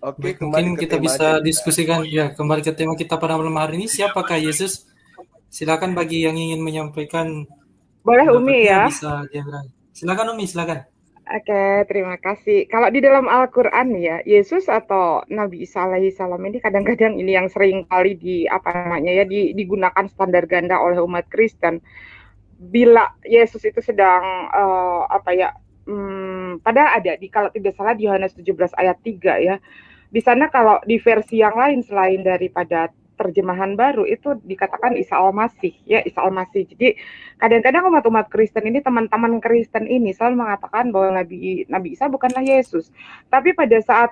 Oke, Baik, kembali mungkin ke kita tema bisa kita. diskusikan ya kembali ke tema kita pada malam hari ini. Siapakah Yesus? Silakan bagi yang ingin menyampaikan Boleh Umi pendapatnya ya? bisa diambil. Silakan Umi, silakan. Oke, terima kasih. Kalau di dalam Al-Quran ya, Yesus atau Nabi Isa alaihi salam ini kadang-kadang ini yang sering kali digunakan standar ganda oleh umat Kristen. Bila Yesus itu sedang padahal ada di kalau tidak salah di Yohanes 17 ayat 3 ya. Di sana kalau di versi yang lain selain daripada terjemahan baru itu dikatakan Isa Al-Masih ya, Isa Al-Masih. Jadi kadang-kadang umat-umat Kristen ini, teman-teman Kristen ini selalu mengatakan bahwa Nabi Isa bukanlah Yesus. Tapi pada saat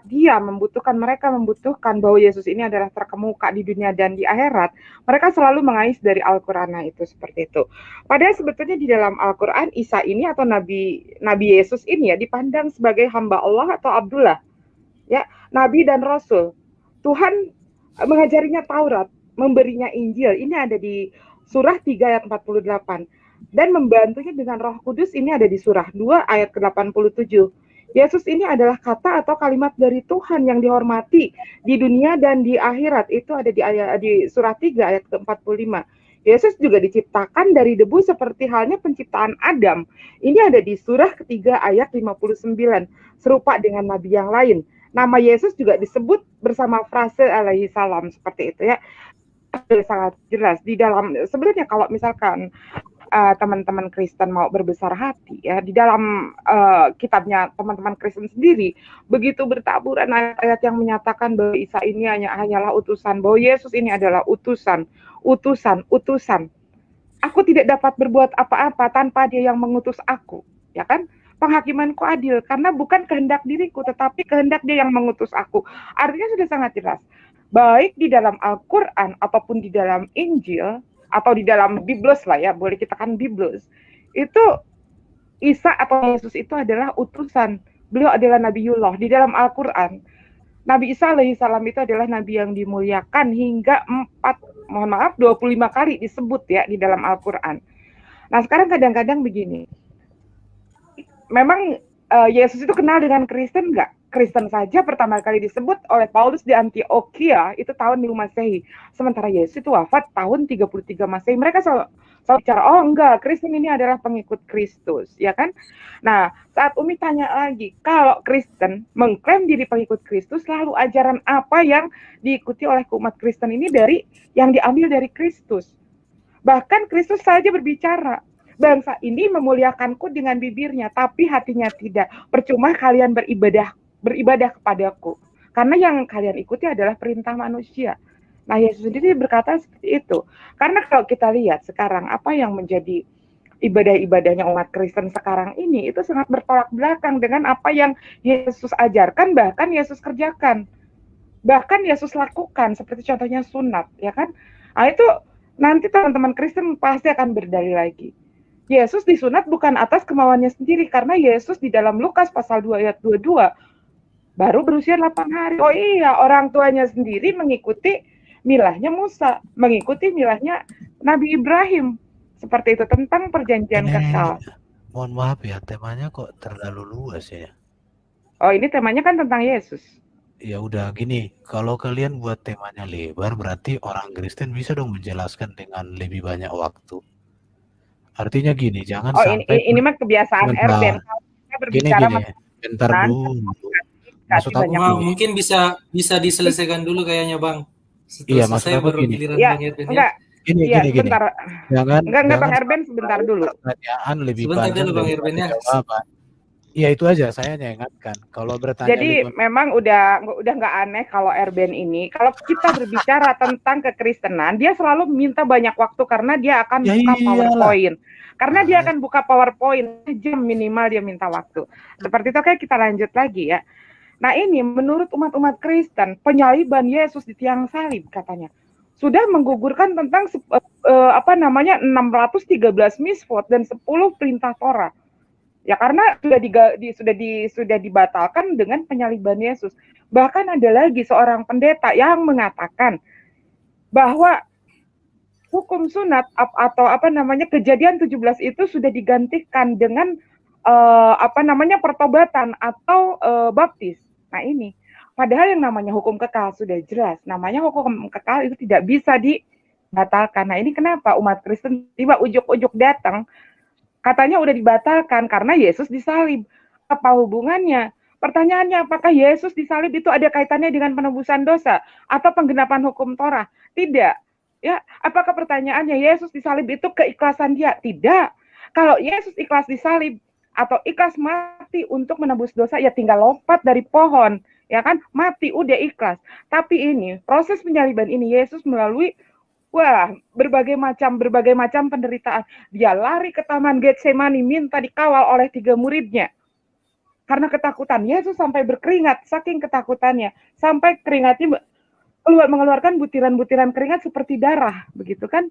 mereka membutuhkan bahwa Yesus ini adalah terkemuka di dunia dan di akhirat, mereka selalu mengais dari Al-Qur'an itu seperti itu. Padahal sebetulnya di dalam Al-Qur'an Isa ini atau Nabi Yesus ini ya dipandang sebagai hamba Allah atau Abdullah ya, nabi dan rasul. Tuhan mengajarinya Taurat, memberinya Injil. Ini ada di surah 3 ayat 48. Dan membantunya dengan Roh Kudus ini ada di surah 2 ayat ke-87. Yesus ini adalah kata atau kalimat dari Tuhan yang dihormati di dunia dan di akhirat. Itu ada di surah 3 ayat ke-45. Yesus juga diciptakan dari debu seperti halnya penciptaan Adam. Ini ada di surah ketiga ayat 59. Serupa dengan nabi yang lain. Nama Yesus juga disebut bersama frase alaihi salam seperti itu ya. Sangat jelas di dalam sebenarnya kalau misalkan teman-teman Kristen mau berbesar hati ya di dalam kitabnya teman-teman Kristen sendiri begitu bertaburan ayat-ayat yang menyatakan bahwa Isa ini hanyalah utusan, bahwa Yesus ini adalah utusan. Aku tidak dapat berbuat apa-apa tanpa Dia yang mengutus aku, ya kan? Penghakimanku adil karena bukan kehendak diriku tetapi kehendak Dia yang mengutus aku. Artinya sudah sangat jelas. Baik di dalam Al-Qur'an ataupun di dalam Injil atau di dalam Biblos lah ya, boleh kita kan Biblos. Itu Isa atau Yesus itu adalah utusan. Beliau adalah Nabiullah di dalam Al-Qur'an. Nabi Isa alaihi salam itu adalah nabi yang dimuliakan hingga 25 kali disebut ya di dalam Al-Qur'an. Nah, sekarang kadang-kadang begini. Memang Yesus itu kenal dengan Kristen nggak? Kristen saja pertama kali disebut oleh Paulus di Antioquia itu tahun 5 Masehi. Sementara Yesus itu wafat tahun 33 Masehi. Mereka selalu bicara, oh enggak, Kristen ini adalah pengikut Kristus, ya kan? Nah, saat Umi tanya lagi, kalau Kristen mengklaim diri pengikut Kristus, lalu ajaran apa yang diikuti oleh umat Kristen ini dari yang diambil dari Kristus? Bahkan Kristus saja berbicara, bangsa ini memuliakanku dengan bibirnya, tapi hatinya tidak. Percuma kalian beribadah kepadaku. Karena yang kalian ikuti adalah perintah manusia. Nah, Yesus sendiri berkata seperti itu. Karena kalau kita lihat sekarang apa yang menjadi ibadah-ibadahnya umat Kristen sekarang ini itu sangat bertolak belakang dengan apa yang Yesus ajarkan, bahkan Yesus kerjakan. Bahkan Yesus lakukan, seperti contohnya sunat, ya kan? Nah, itu nanti teman-teman Kristen pasti akan berdalil lagi. Yesus disunat bukan atas kemauannya sendiri, karena Yesus di dalam Lukas pasal 2 ayat 22 baru berusia 8 hari. Oh iya, orang tuanya sendiri mengikuti milahnya Musa, mengikuti milahnya Nabi Ibrahim. Seperti itu tentang perjanjian kekal. Mohon maaf ya, temanya kok terlalu luas ya. Oh, ini temanya kan tentang Yesus. Ya udah gini, kalau kalian buat temanya lebar, berarti orang Kristen bisa dong menjelaskan dengan lebih banyak waktu. Artinya gini, jangan sampai ini mah kebiasaan Erben. Gini, bentar dulu. Maksud aku mungkin bisa diselesaikan dulu kayaknya, Bang. Iya, maksud aku baru gini. Ya, enggak. Gini. Sebentar. Enggak Bang Erben, sebentar dulu. Pertanyaan lebih sebentar panjang dulu, Bang Erben ya. Jawaban. Iya, itu aja saya ingatkan. Kalau bertanya jadi memang udah nggak aneh kalau Erben ini, kalau kita berbicara tentang kekristenan, dia selalu minta banyak waktu karena dia akan buka PowerPoint. Karena dia akan buka PowerPoint, jam minimal dia minta waktu. Seperti itu, kayak kita lanjut lagi ya. Nah, ini menurut umat-umat Kristen, penyaliban Yesus di tiang salib katanya sudah menggugurkan tentang 613 misvot dan 10 perintah Torah. Ya karena sudah dibatalkan dengan penyaliban Yesus. Bahkan ada lagi seorang pendeta yang mengatakan bahwa hukum sunat atau Kejadian 17 itu sudah digantikan dengan pertobatan atau baptis. Nah, ini Padahal yang namanya hukum kekal sudah jelas. Namanya hukum kekal itu tidak bisa dibatalkan. Nah ini kenapa umat Kristen tiba ujuk-ujuk datang, katanya udah dibatalkan karena Yesus disalib. Apa hubungannya? Pertanyaannya, apakah Yesus disalib itu ada kaitannya dengan penebusan dosa atau penggenapan hukum Torah? Tidak. Ya, apakah pertanyaannya Yesus disalib itu keikhlasan dia? Tidak. Kalau Yesus ikhlas disalib atau ikhlas mati untuk menebus dosa, ya tinggal lompat dari pohon, ya kan? Mati udah ikhlas. Tapi ini proses penyaliban ini Yesus melalui berbagai macam penderitaan. Dia lari ke taman Getsemani minta dikawal oleh 3 muridnya. Karena ketakutan, Yesus sampai berkeringat saking ketakutannya, sampai keringatnya mengeluarkan butiran-butiran keringat seperti darah, begitu kan?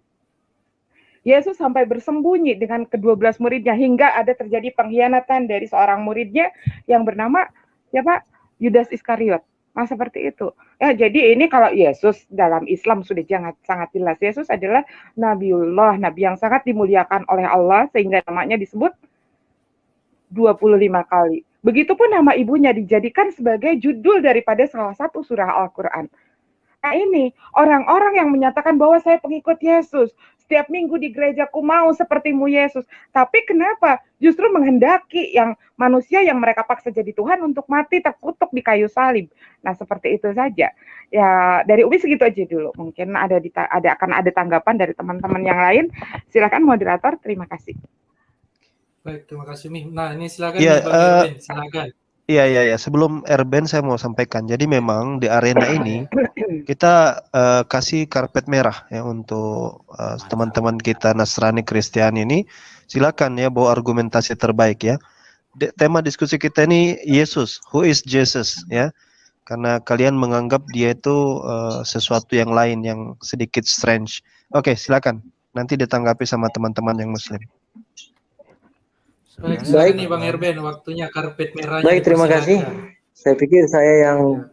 Yesus sampai bersembunyi dengan ke-12 muridnya hingga ada terjadi pengkhianatan dari seorang muridnya yang bernama siapa? Yudas Iskariot. Nah, seperti itu. Ya, jadi ini kalau Yesus dalam Islam sudah sangat jelas. Yesus adalah Nabiullah, Nabi yang sangat dimuliakan oleh Allah sehingga namanya disebut 25 kali. Begitupun nama ibunya dijadikan sebagai judul daripada salah satu surah Al-Quran. Nah ini, orang-orang yang menyatakan bahwa saya pengikut Yesus, setiap minggu di gerejaku mau sepertimu Yesus. Tapi kenapa justru menghendaki yang manusia yang mereka paksa jadi Tuhan untuk mati terkutuk di kayu salib. Nah seperti itu saja. Ya dari Umi segitu aja dulu. Mungkin akan ada tanggapan dari teman-teman yang lain. Silakan moderator, terima kasih. Baik, terima kasih Mi. Nah ini silakan nih Bang Erben, silakan. Iya. Sebelum Erben saya mau sampaikan. Jadi memang di arena ini kita kasih karpet merah ya untuk teman-teman kita Nasrani Kristiani ini. Silakan ya bawa argumentasi terbaik ya. Tema diskusi kita ini Yesus, who is Jesus ya. Karena kalian menganggap dia itu sesuatu yang lain yang sedikit strange. Oke, silakan. Nanti ditanggapi sama teman-teman yang Muslim. Baik nih Bang Erben, waktunya karpet merahnya. Baik, terima kasih. Saya pikir saya yang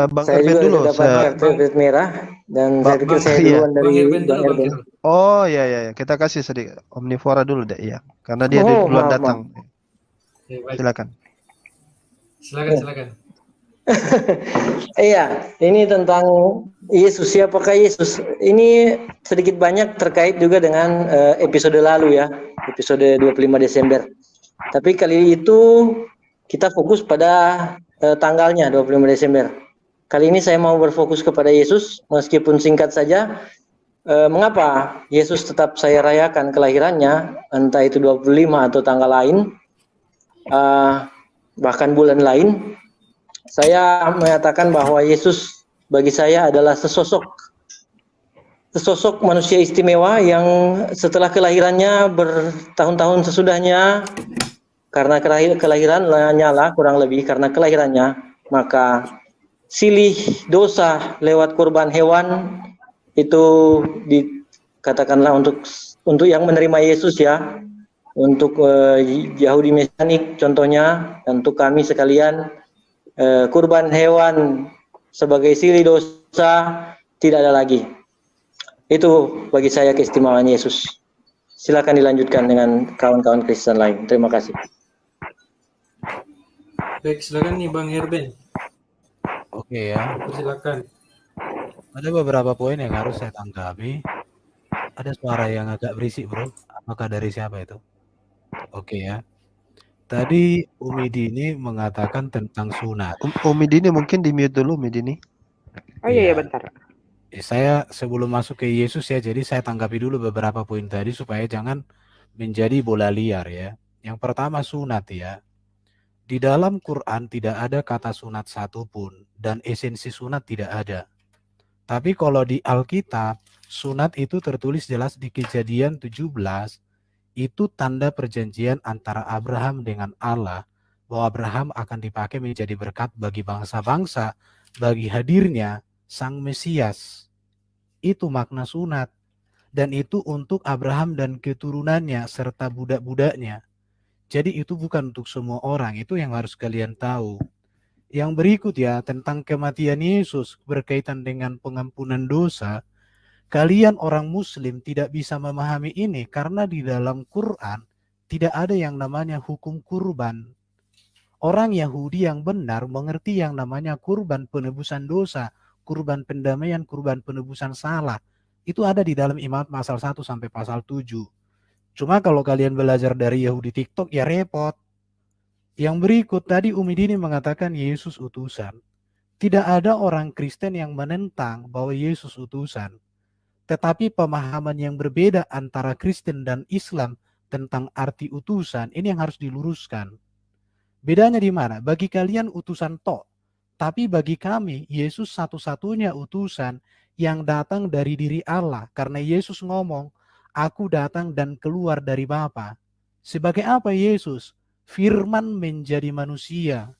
Bang saya Erben juga dulu. Dapat karpet merah dan saya pikir saya duluan dari Bang Erben. Oh iya, kita kasih sedikit Omnivora dulu deh ya, karena dia duluan datang. Silakan. Silakan. Iya, ini tentang Yesus. Siapakah Yesus? Ini sedikit banyak terkait juga dengan episode lalu ya, episode 25 Desember. Tapi kali itu kita fokus pada tanggalnya 25 Desember. Kali ini saya mau berfokus kepada Yesus, meskipun singkat saja. Mengapa Yesus tetap saya rayakan kelahirannya, entah itu 25 atau tanggal lain, bahkan bulan lain. Saya menyatakan bahwa Yesus bagi saya adalah sesosok manusia istimewa yang setelah kelahirannya bertahun-tahun sesudahnya, karena kelahirannya lah kurang lebih karena kelahirannya, maka silih dosa lewat kurban hewan itu dikatakanlah untuk yang menerima Yesus ya, untuk Yahudi Mesianik contohnya, dan untuk kami sekalian kurban hewan sebagai silih dosa tidak ada lagi. Itu bagi saya keistimewaan Yesus. Silakan dilanjutkan dengan kawan-kawan Kristen lain. Terima kasih. Baik, silakan nih Bang Erben. Oke ya. Silakan. Ada beberapa poin yang harus saya tanggapi. Ada suara yang agak berisik, bro. Apakah dari siapa itu? Oke ya. Tadi Umi Dini mengatakan tentang sunat. Umi Dini mungkin di mute dulu, Umi Dini. Oh iya, bentar. Saya sebelum masuk ke Yesus ya, jadi saya tanggapi dulu beberapa poin tadi supaya jangan menjadi bola liar ya. Yang pertama sunat ya. Di dalam Quran tidak ada kata sunat satupun dan esensi sunat tidak ada. Tapi kalau di Alkitab, sunat itu tertulis jelas di Kejadian 17. Itu tanda perjanjian antara Abraham dengan Allah, bahwa Abraham akan dipakai menjadi berkat bagi bangsa-bangsa, bagi hadirnya Sang Mesias. Itu makna sunat. Dan itu untuk Abraham dan keturunannya, serta budak-budaknya. Jadi itu bukan untuk semua orang, itu yang harus kalian tahu. Yang berikut ya, tentang kematian Yesus berkaitan dengan pengampunan dosa. Kalian orang Muslim tidak bisa memahami ini karena di dalam Quran tidak ada yang namanya hukum kurban. Orang Yahudi yang benar mengerti yang namanya kurban penebusan dosa, kurban pendamaian, kurban penebusan salah. Itu ada di dalam Imamat pasal 1 sampai pasal 7. Cuma kalau kalian belajar dari Yahudi TikTok ya repot. Yang berikut tadi Umi Dini mengatakan Yesus utusan. Tidak ada orang Kristen yang menentang bahwa Yesus utusan. Tetapi pemahaman yang berbeda antara Kristen dan Islam tentang arti utusan, ini yang harus diluruskan. Bedanya di mana? Bagi kalian utusan toh, tapi bagi kami Yesus satu-satunya utusan yang datang dari diri Allah. Karena Yesus ngomong, aku datang dan keluar dari Bapa. Sebagai apa Yesus? Firman menjadi manusia.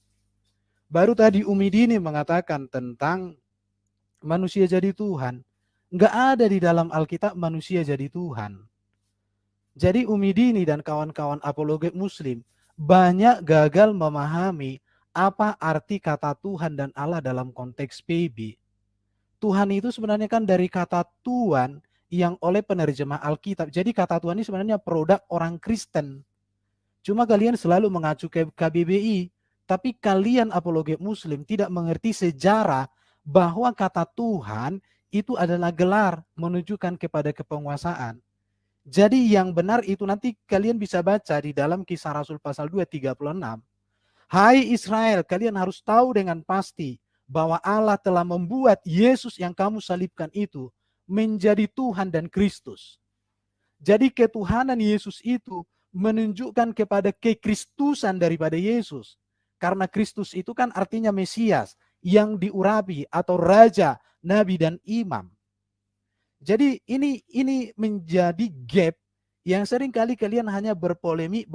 Baru tadi Umi Dini mengatakan tentang manusia jadi Tuhan. Nggak ada di dalam Alkitab manusia jadi Tuhan. Jadi Umi Dini dan kawan-kawan apologet Muslim banyak gagal memahami apa arti kata Tuhan dan Allah dalam konteks PB. Tuhan itu sebenarnya kan dari kata Tuhan yang oleh penerjemah Alkitab. Jadi kata Tuhan ini sebenarnya produk orang Kristen. Cuma kalian selalu mengacu ke KBBI. Tapi kalian apologet Muslim tidak mengerti sejarah bahwa kata Tuhan itu adalah gelar menunjukkan kepada kepenguasaan. Jadi yang benar itu nanti kalian bisa baca di dalam Kisah Rasul pasal 2:36. Hai Israel, kalian harus tahu dengan pasti bahwa Allah telah membuat Yesus yang kamu salibkan itu menjadi Tuhan dan Kristus. Jadi ketuhanan Yesus itu menunjukkan kepada kekristusan daripada Yesus. Karena Kristus itu kan artinya Mesias yang diurapi atau Raja, Nabi dan Imam. Jadi ini menjadi gap yang seringkali kalian hanya berpolemik,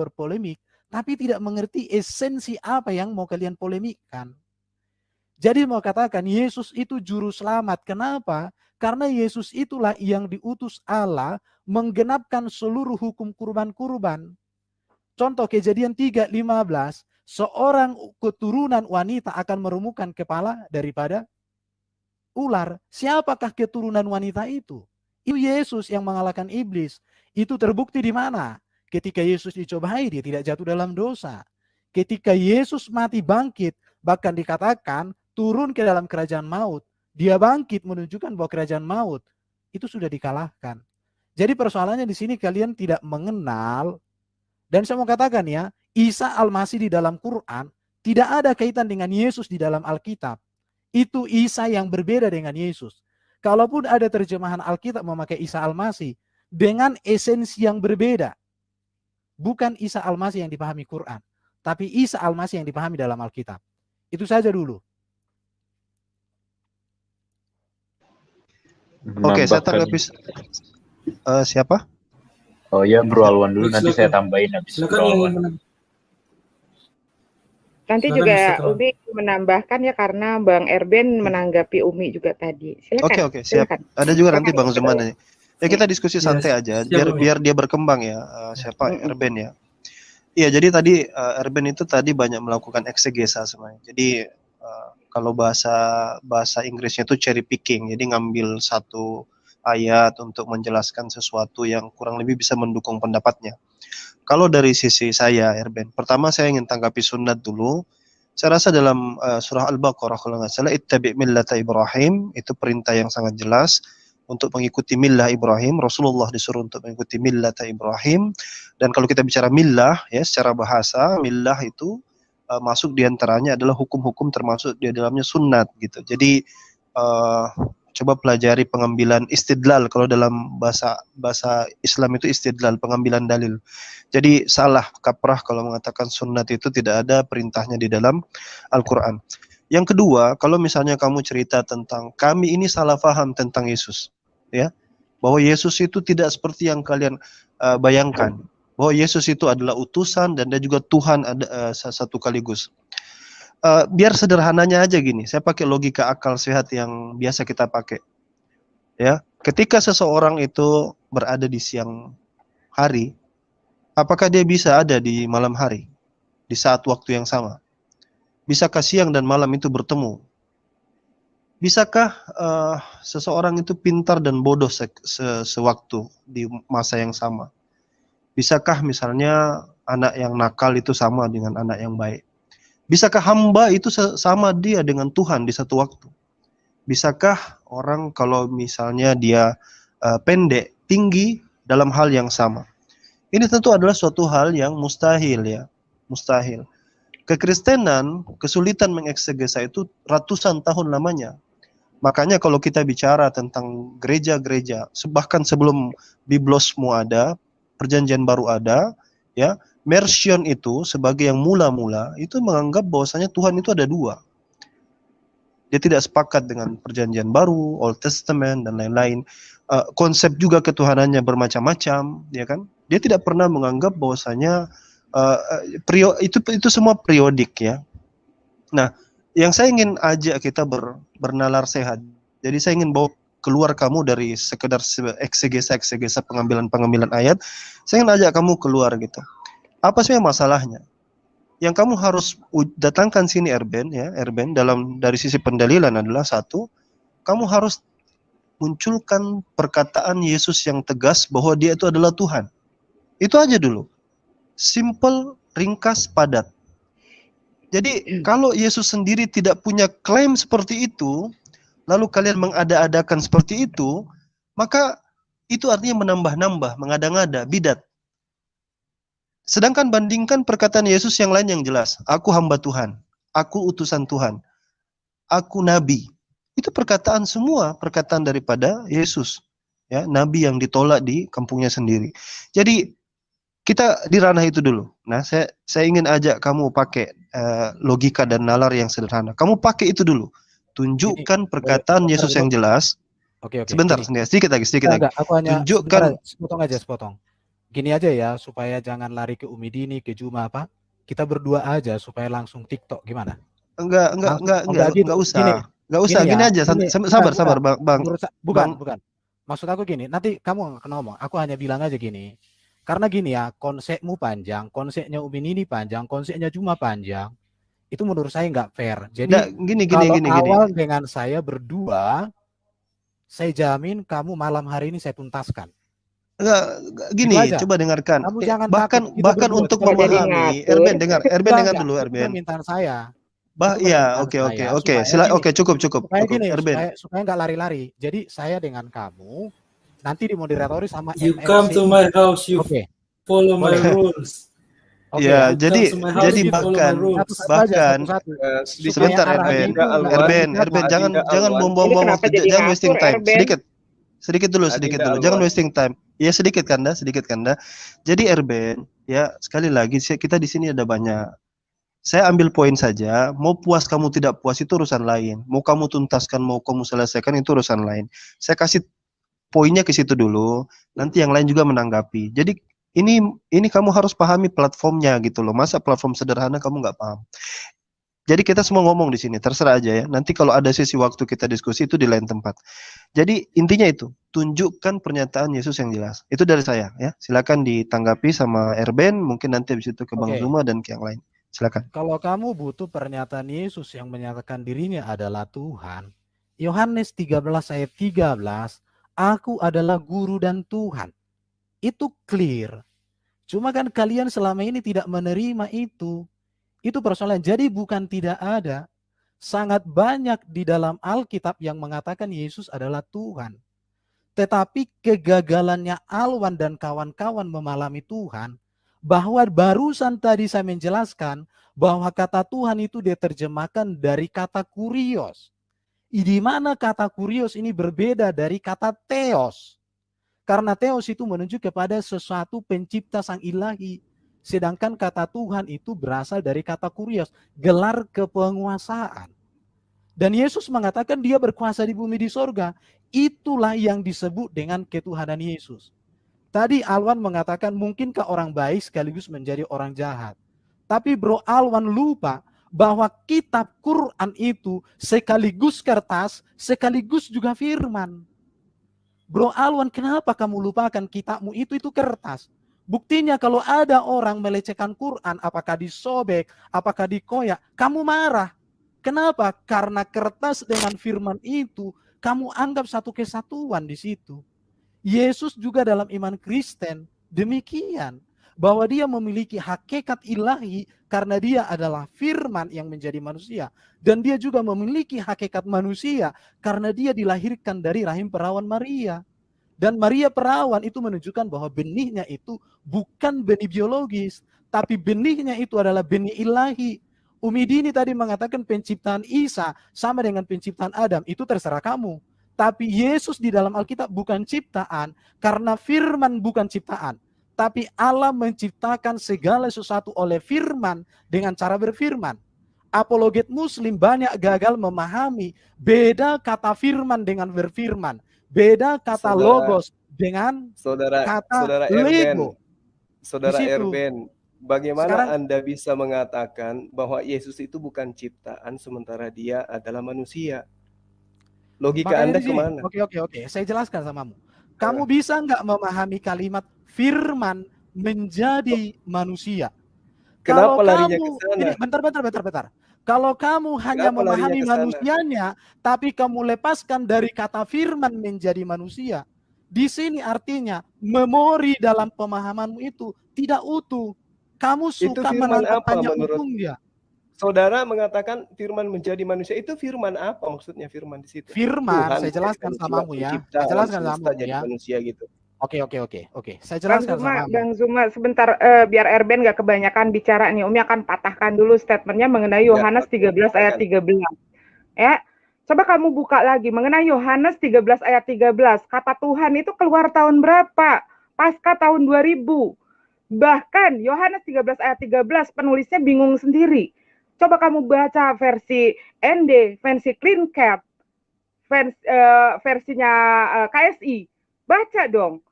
tapi tidak mengerti esensi apa yang mau kalian polemikkan. Jadi mau katakan Yesus itu juru selamat. Kenapa? Karena Yesus itulah yang diutus Allah menggenapkan seluruh hukum kurban-kurban. Contoh Kejadian 3:15, seorang keturunan wanita akan meremukkan kepala daripada ular. Siapakah keturunan wanita itu? Itu Yesus yang mengalahkan iblis. Itu terbukti di mana? Ketika Yesus dicobai, dia tidak jatuh dalam dosa. Ketika Yesus mati bangkit, bahkan dikatakan turun ke dalam kerajaan maut. Dia bangkit menunjukkan bahwa kerajaan maut itu sudah dikalahkan. Jadi persoalannya di sini kalian tidak mengenal. Dan saya mau katakan ya, Isa Al-Masih di dalam Quran tidak ada kaitan dengan Yesus di dalam Alkitab. Itu Isa yang berbeda dengan Yesus. Kalaupun ada terjemahan Alkitab memakai Isa Al-Masih dengan esensi yang berbeda. Bukan Isa Al-Masih yang dipahami Quran, tapi Isa Al-Masih yang dipahami dalam Alkitab. Itu saja dulu. Oke, saya tanggapi. Siapa? Oh ya, Bro Alwan dulu, nanti saya tambahin habis Bro Alwan. Nanti Silakan, juga silakan. Umi menambahkan ya karena Bang Erben menanggapi Umi juga tadi. Silakan. Oke, siap. Silakan. Ada juga nanti Silakan. Bang Zuman. Ya kita diskusi santai aja, siap, biar dia berkembang ya. Siapa Erben ya? Iya, jadi tadi Erben itu tadi banyak melakukan eksegesa sebenarnya. Jadi kalau bahasa Inggrisnya itu cherry picking, jadi ngambil satu ayat untuk menjelaskan sesuatu yang kurang lebih bisa mendukung pendapatnya. Kalau dari sisi saya, Erben, pertama saya ingin tanggapi sunat dulu. Saya rasa dalam surah Al-Baqarah kalau nggak salah, ittabi millata Ibrahim, itu perintah yang sangat jelas untuk mengikuti millah Ibrahim. Rasulullah disuruh untuk mengikuti millata Ibrahim. Dan kalau kita bicara millah, ya secara bahasa, millah itu masuk diantaranya adalah hukum-hukum termasuk di dalamnya sunat gitu. Jadi coba pelajari pengambilan istidlal. Kalau dalam bahasa Islam itu istidlal, pengambilan dalil. Jadi salah kaprah kalau mengatakan sunnat itu tidak ada perintahnya di dalam Al-Quran. Yang kedua, kalau misalnya kamu cerita tentang kami ini salah paham tentang Yesus, ya, bahwa Yesus itu tidak seperti yang kalian bayangkan, bahwa Yesus itu adalah utusan dan dia juga Tuhan satu kaligus. Biar sederhananya aja gini, saya pakai logika akal sehat yang biasa kita pakai. Ya, ketika seseorang itu berada di siang hari, apakah dia bisa ada di malam hari di saat waktu yang sama? Bisakah siang dan malam itu bertemu? Bisakah seseorang itu pintar dan bodoh sewaktu di masa yang sama? Bisakah misalnya anak yang nakal itu sama dengan anak yang baik? Bisakah hamba itu sama dia dengan Tuhan di satu waktu? Bisakah orang kalau misalnya dia pendek, tinggi dalam hal yang sama? Ini tentu adalah suatu hal yang mustahil ya, mustahil. Kekristenan kesulitan mengeksegesa itu ratusan tahun lamanya. Makanya kalau kita bicara tentang gereja-gereja, bahkan sebelum Biblosmu ada, Perjanjian Baru ada, ya, Mercion itu sebagai yang mula-mula itu menganggap bahwasanya Tuhan itu ada dua. Dia tidak sepakat dengan Perjanjian Baru, Old Testament dan lain-lain. Konsep juga ketuhanannya bermacam-macam, ya kan? Dia tidak pernah menganggap bahwasanya itu semua periodik ya. Nah, yang saya ingin ajak kita bernalar sehat. Jadi saya ingin bawa keluar kamu dari sekedar eksegesa pengambilan ayat. Saya ingin ajak kamu keluar gitu. Apa sih masalahnya? Yang kamu harus datangkan sini Erben ya, Erben dari sisi pendalilan adalah satu, kamu harus munculkan perkataan Yesus yang tegas bahwa dia itu adalah Tuhan. Itu aja dulu. Simple, ringkas, padat. Jadi kalau Yesus sendiri tidak punya klaim seperti itu, lalu kalian mengada-adakan seperti itu, maka itu artinya menambah-nambah, mengada-ngada, bidat. Sedangkan bandingkan perkataan Yesus yang lain yang jelas. Aku hamba Tuhan, aku utusan Tuhan, aku nabi. Itu perkataan semua, perkataan daripada Yesus. Ya, nabi yang ditolak di kampungnya sendiri. Jadi kita di ranah itu dulu. Nah, saya ingin ajak kamu pakai logika dan nalar yang sederhana. Kamu pakai itu dulu. Tunjukkan perkataan Yesus yang jelas. Oke. Sebentar, sedikit lagi. Aku hanya Tunjukkan. Sepotong. Gini aja ya, supaya jangan lari ke Umi Dini, ke Juma apa. Kita berdua aja supaya langsung TikTok gimana? Enggak usah. Enggak usah, gini aja. Sabar, Bang. Bukan. Maksud aku gini, nanti kamu akan ngomong. Aku hanya bilang aja gini. Karena gini ya, konsepmu panjang, konsepnya Umi Nini panjang, konsepnya Juma panjang. Itu menurut saya nggak fair. Jadi gini. Awal dengan saya berdua, saya jamin kamu malam hari ini saya tuntaskan. Enggak, gini, coba dengarkan. Bahkan untuk memahami, Erben dengar dulu, Erben. Permintaan saya. Oke, cukup. Supaya nggak lari-lari. Jadi saya dengan kamu nanti dimoderatori sama You come to my house, you follow my rules. Ya, jadi bahkan sebentar Erben, jangan buang-buang waktu, jangan wasting time. Sedikit dulu. Jangan wasting time. Ya sedikit Kanda. Jadi Erben, ya sekali lagi kita di sini ada banyak. Saya ambil poin saja. Mau puas kamu tidak puas itu urusan lain. Mau kamu tuntaskan, mau kamu selesaikan itu urusan lain. Saya kasih poinnya ke situ dulu. Nanti yang lain juga menanggapi. Jadi ini kamu harus pahami platformnya gitu loh. Masa platform sederhana kamu nggak paham? Jadi kita semua ngomong di sini, terserah aja ya. Nanti kalau ada sesi waktu kita diskusi itu di lain tempat. Jadi intinya itu, tunjukkan pernyataan Yesus yang jelas. Itu dari saya ya. Silakan ditanggapi sama Erben, mungkin nanti habis itu ke Bang Zuma dan ke yang lain. Silakan. Kalau kamu butuh pernyataan Yesus yang menyatakan dirinya adalah Tuhan, Yohanes 13 ayat 13, aku adalah guru dan Tuhan. Itu clear. Cuma kan kalian selama ini tidak menerima itu. Itu persoalan. Jadi bukan tidak ada. Sangat banyak di dalam Alkitab yang mengatakan Yesus adalah Tuhan. Tetapi kegagalannya Alwan dan kawan-kawan memahami Tuhan, bahwa barusan tadi saya menjelaskan bahwa kata Tuhan itu diterjemahkan dari kata kurios. Di mana kata kurios ini berbeda dari kata theos. Karena theos itu menunjuk kepada sesuatu pencipta sang ilahi. Sedangkan kata Tuhan itu berasal dari kata kurios, gelar kepenguasaan. Dan Yesus mengatakan dia berkuasa di bumi di sorga. Itulah yang disebut dengan ketuhanan Yesus. Tadi Alwan mengatakan mungkinkah orang baik sekaligus menjadi orang jahat. Tapi Bro Alwan lupa bahwa kitab Quran itu sekaligus kertas, sekaligus juga firman. Bro Alwan, kenapa kamu lupakan kitabmu itu kertas? Buktinya kalau ada orang melecehkan Quran, apakah disobek, apakah dikoyak, kamu marah. Kenapa? Karena kertas dengan firman itu, kamu anggap satu kesatuan di situ. Yesus juga dalam iman Kristen demikian. bahwa dia memiliki hakikat ilahi karena dia adalah firman yang menjadi manusia. Dan dia juga memiliki hakikat manusia karena dia dilahirkan dari rahim perawan Maria. Dan Maria perawan itu menunjukkan bahwa benihnya itu bukan benih biologis, tapi benihnya itu adalah benih ilahi. Umi Dini tadi mengatakan penciptaan Isa sama dengan penciptaan Adam, itu terserah kamu. Tapi Yesus di dalam Alkitab bukan ciptaan, karena firman bukan ciptaan. Tapi Allah menciptakan segala sesuatu oleh firman dengan cara berfirman. Apologet Muslim banyak gagal memahami beda kata firman dengan berfirman. Beda kata logos dengan kata lego. Saudara Erben, bagaimana Anda bisa mengatakan bahwa Yesus itu bukan ciptaan sementara dia adalah manusia? Logika Anda kemana? Oke. Saya jelaskan samamu. Kamu bisa nggak memahami kalimat firman menjadi manusia? Kenapa larinya ke sana? Bentar. Kalau kamu hanya memahami manusianya, tapi kamu lepaskan dari kata firman menjadi manusia, di sini artinya memori dalam pemahamanmu itu tidak utuh. Kamu suka menangkap hanya ujungnya. Saudara mengatakan firman menjadi manusia, itu firman apa maksudnya firman di situ? Firman, Tuhan, saya jelaskan samamu ya. Saya jelaskan samamu ya. Manusia gitu. Oke. Saya jelaskan Bang Zuma, sebentar biar Erben nggak kebanyakan bicara nih. Umi akan patahkan dulu statementnya mengenai Yohanes 13 ayat 13. Ya, coba kamu buka lagi mengenai Yohanes 13 ayat 13. Kata Tuhan itu keluar tahun berapa? Pasca tahun 2000. Bahkan Yohanes 13 ayat 13 penulisnya bingung sendiri. Coba kamu baca versi ND, versi Clean Cap, versinya KSI. Baca dong.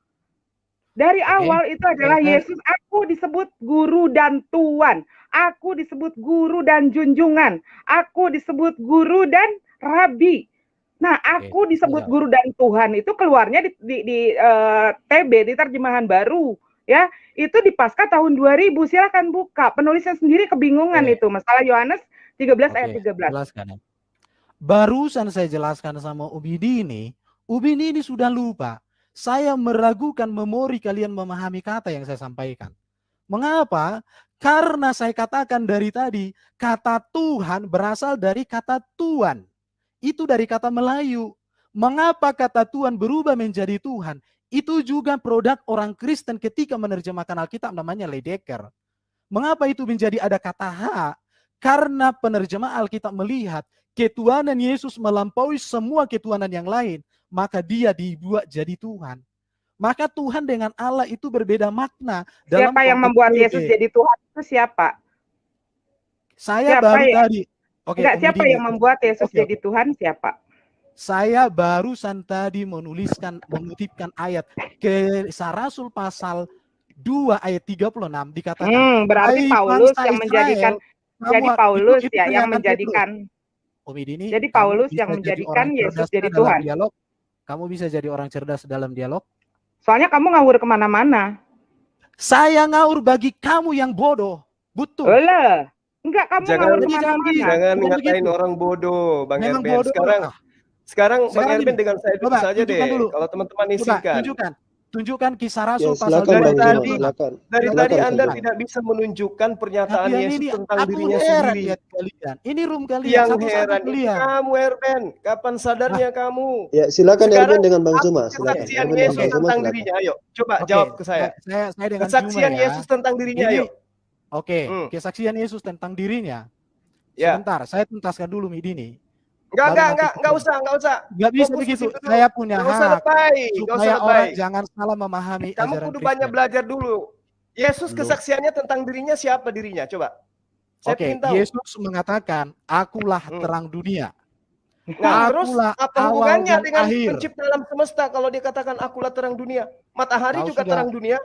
Dari awal itu adalah Yesus, aku disebut guru dan Tuhan. Aku disebut guru dan junjungan. Aku disebut guru dan rabi. Nah, aku disebut guru dan Tuhan itu keluarnya di TB, di terjemahan baru. Ya, itu di pasca tahun 2000. Silakan buka. Penulisnya sendiri kebingungan itu. Masalah Yohanes 13 ayat 13. Jelaskan. Barusan saya jelaskan sama Umi Dini sudah lupa. Saya meragukan memori kalian memahami kata yang saya sampaikan. Mengapa? Karena saya katakan dari tadi, kata Tuhan berasal dari kata Tuan. Itu dari kata Melayu. Mengapa kata Tuhan berubah menjadi Tuhan? Itu juga produk orang Kristen ketika menerjemahkan Alkitab namanya Ledecker. Mengapa itu menjadi ada kata H? Karena penerjemah Alkitab melihat ketuhanan Yesus melampaui semua ketuhanan yang lain. Maka dia dibuat jadi Tuhan. Maka Tuhan dengan Allah itu berbeda makna. Siapa yang membuat Yesus jadi Tuhan itu siapa? Saya baru tadi. Siapa yang membuat Yesus jadi Tuhan siapa? Saya barusan tadi mengutipkan ayat Kisah Rasul pasal 2 ayat 36 dikatakan. Berarti Paulus yang menjadikan. Jadi Paulus ya yang menjadikan. Jadi Paulus yang menjadikan Yesus jadi Tuhan. Kamu bisa jadi orang cerdas dalam dialog? Soalnya kamu ngawur kemana-mana. Saya ngawur bagi kamu yang bodoh. Betul. Enggak, kamu ngawur kemana-mana. Jangan ngatain orang bodoh, Bang Erben. Sekarang Bang Erben dengan saya dulu saja deh. Kalau teman-teman isikan. Tunjukkan Kisah Rasul pasal 2. Dari tadi Anda tidak bisa menunjukkan pernyataan Yesus tentang dirinya sendiri. Ini room kalian. Yang heran kamu Erben, kapan sadarnya kamu? Ya, silakan Erben dengan Bang Zuma. Kesaksian Yesus tentang dirinya, ayo. Coba jawab ke saya. Kesaksian Yesus tentang dirinya, ayo. Kesaksian Yesus tentang dirinya. Sebentar, saya tuntaskan dulu Midini. Enggak usah. Enggak bisa begitu. Saya punya hak supaya orang jangan salah memahami. Kamu kudu banyak belajar dulu. Yesus kesaksiannya tentang dirinya siapa dirinya? Coba. Yesus mengatakan, akulah terang dunia. Nah, terus apa hubungannya dengan pencipta alam semesta kalau dia katakan akulah terang dunia? Matahari juga terang dunia.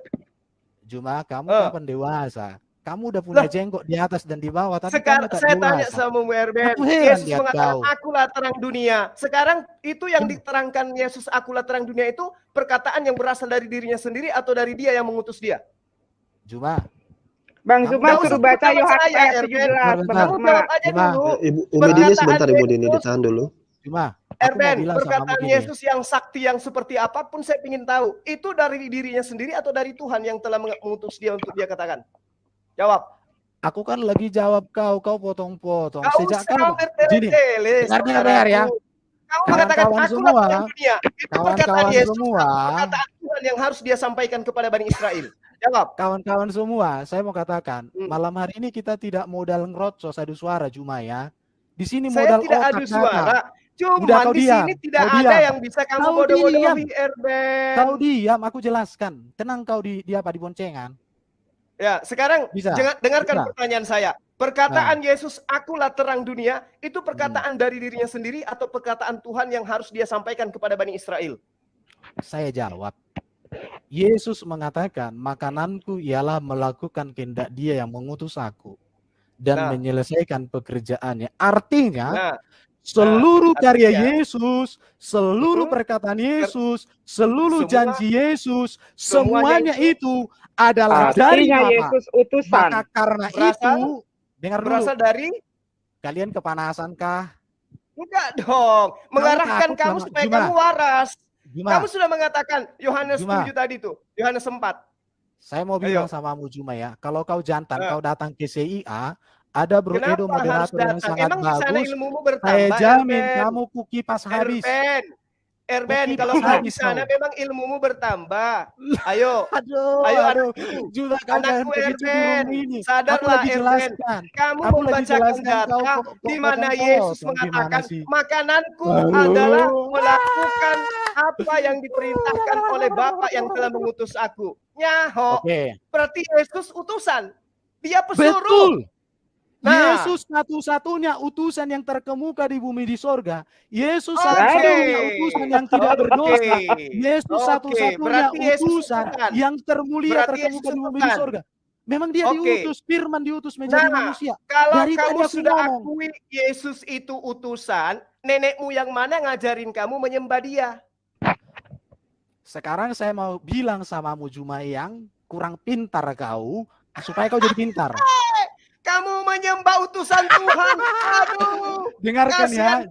Cuma kamu kapan dewasa? Kamu udah punya jenggot di atas dan di bawah. Tapi sekarang saya tanya sama Erben, Yesus mengatakan akulah terang dunia. Sekarang itu yang diterangkan Yesus akulah terang dunia itu perkataan yang berasal dari dirinya sendiri atau dari dia yang mengutus dia? Zuma. Bang Zuma suruh baca Yohanes ayat 17. Kamu jawab aja dulu. Umi Dini sebentar, Ibu Dini ditahan dulu. Zuma. Erben, bilang sama perkataan kamu gini. Yesus yang sakti yang seperti apapun saya ingin tahu. Itu dari dirinya sendiri atau dari Tuhan yang telah mengutus dia untuk dia katakan? Jawab. Aku kan lagi jawab kau potong-potong. Kau Sejak serang kau bertele-tele, dengar ya. Kau mengatakan Kawan-kawan aku semua, dunia. Itu perkataan kawan-kawan Yesus, semua, perkataan Tuhan yang harus dia sampaikan kepada Bani Israel. Jawab. kawan-kawan semua, saya mau katakan, malam hari ini kita tidak modal ngerocos adu suara cuma ya. Di sini Saya modal tidak otak adu suara. Udah, Cuma kau di diam. sini tidak Kau ada diam. yang bisa kamu Kau bodoh-bodohi, Erben. Kau diam, aku jelaskan. Tenang kau di apa di boncengan. Ya, sekarang Bisa. dengarkan Bisa. pertanyaan saya. Perkataan Yesus, akulah terang dunia, itu perkataan dari dirinya sendiri atau perkataan Tuhan yang harus dia sampaikan kepada Bani Israel? Saya jawab. Yesus mengatakan, makananku ialah melakukan kehendak Dia yang mengutus aku dan menyelesaikan pekerjaannya. Artinya, seluruh karya Yesus, seluruh perkataan Yesus, seluruh janji Yesus, semuanya itu adalah dari Bapa. Yesus utusan. Maka karena itu, dengar dulu. Berasal dari? Kalian kepanasankah? Enggak dong. Mengarahkan kamu supaya kamu waras. Kamu sudah mengatakan Yohanes 7 tadi tuh. Yohanes 4. Saya mau bilang samamu Juma ya. Kalau kau jantan, kau datang ke CIA, ada Bro Edo moderator yang sangat bagus. Saya jamin kamu kukipas habis. Erben, kalau kau di sana memang ilmumu bertambah. Ayo, ayo anakku Erben, sadarlah Erben. Kamu membacakan data di mana Yesus mengatakan makananku adalah melakukan apa yang diperintahkan oleh Bapa yang telah mengutus aku. Nyaho, berarti Yesus utusan. Dia pesuruh. Betul. Yesus satu-satunya utusan yang terkemuka di bumi di sorga. Yesus satu-satunya utusan yang tidak berdosa. Yesus satu-satunya utusan yang termulia terkemuka di bumi di sorga. Memang dia diutus, firman diutus menjadi manusia. Kalau kamu sudah akui Yesus itu utusan, nenekmu yang mana ngajarin kamu menyembah dia? Sekarang saya mau bilang samamu Juma yang kurang pintar kau, supaya kau jadi pintar. Kamu menyembah utusan Tuhan. Aduh. Dengarkan ya,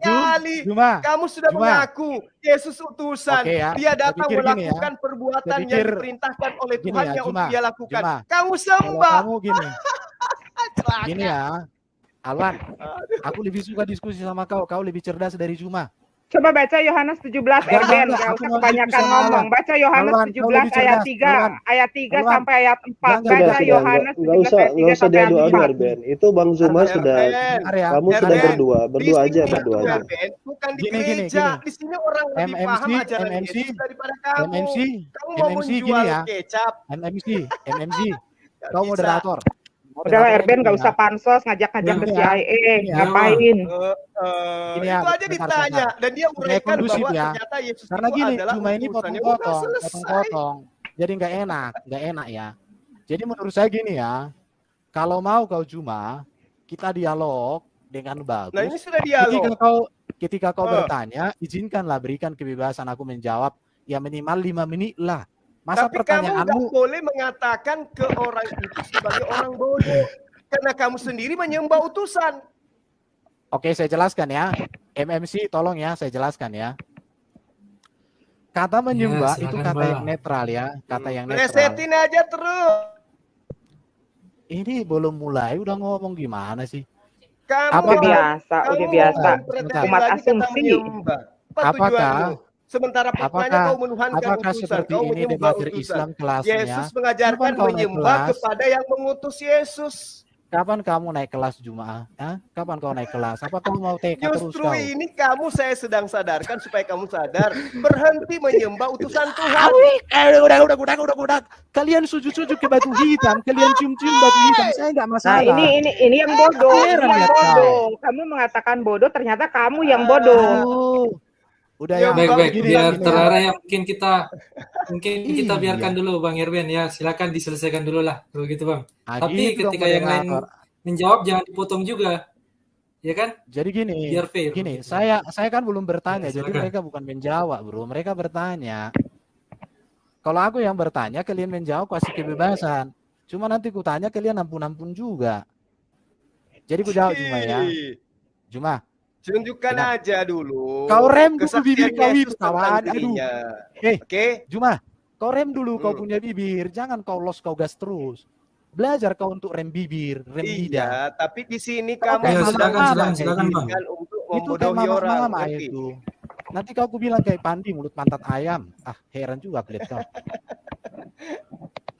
Juma. Kamu sudah mengaku Yesus utusan. Dia datang melakukan perbuatan yang diperintahkan oleh Tuhan yang untuk dia lakukan. Kamu sembah. Kamu gini ya, Alwan. Aku lebih suka diskusi sama kau. Kau lebih cerdas dari Juma. Coba baca Yohanes 17 Erben, enggak usah kebanyakan ngomong. Baca Yohanes 17 ayat 3 sampai ayat 4. Baca Yohanes 17 ayat 3 sampai ayat 4. Erben. Itu Bang Zuma sudah kamu sudah berdua aja. Bukan di gereja. Di sini orang lebih paham ajaran Yesus daripada kamu. Kamu mau menjual kecap. MMC. Kau moderator. Udahlah Erben, gak usah pansos ngajak-ngajak ke CIA, ngapain? Itu aja ditanya dan dia uraikan bahwa ternyata Yesus karena itu gini, adalah cuma ini potong-potong. Jadi nggak enak ya. Jadi menurut saya gini ya, kalau mau kau Juma, kita dialog dengan bagus. Nah ini sudah dialog. Ketika kau bertanya, izinkanlah berikan kebebasan aku menjawab, ya minimal 5 menit lah. Masa tapi kamu nggak boleh mengatakan ke orang itu sebagai orang bodoh karena kamu sendiri menyembah utusan. Oke, saya jelaskan ya. MMC, tolong ya, saya jelaskan ya. Kata menyembah itu kata yang netral ya, kata yang netral. Resetin aja terus. Ini belum mulai, udah ngomong gimana sih? Udah biasa. Umat asumsi. Apakah sementara faktanya kau menuhankan utusan, kau menyembah utusan. Yesus mengajarkan menyembah kepada yang mengutus Yesus. Kapan kamu naik kelas Jumaah? Kapan kau naik kelas? Apa kamu mau TK terus Justru ini kamu saya sedang sadarkan supaya kamu sadar. Berhenti menyembah utusan Tuhan. Udah. Kalian sujud-sujud ke batu hitam, kalian cium-cium batu hitam. Saya nggak masalah. Nah, ini yang bodoh. Kamu mengatakan bodoh, ternyata kamu yang bodoh. Udah ya, baik, biar terarah ya, mungkin kita biarkan dulu Bang Erben ya, silakan diselesaikan dulu lah kalau gitu Bang. Tapi ketika yang lain menjawab jangan dipotong juga, ya kan? Jadi gini, biar fair. Gini, saya kan belum bertanya, ya, jadi mereka bukan menjawab bro, mereka bertanya. Kalau aku yang bertanya, kalian menjawab kasih kebebasan. Cuma nanti ku tanya kalian ampun-ampun juga. Jadi ku jawab Juma ya, Juma. Tunjukkan aja dulu. Kau rem dulu bibir kesaksian kau Yesus itu, tentang kawan. Aduh. dirinya. Oke. Juma, kau rem dulu kau punya bibir. Jangan kau los kau gas terus. Belajar kau untuk rem bibir, rem lidah. Iya, tapi di sini Kau kamu silakan Bang. untuk itu kayak membodohi orang. mama itu. Nanti kau aku bilang kayak Pandi mulut pantat ayam. Ah, heran juga lihat kau.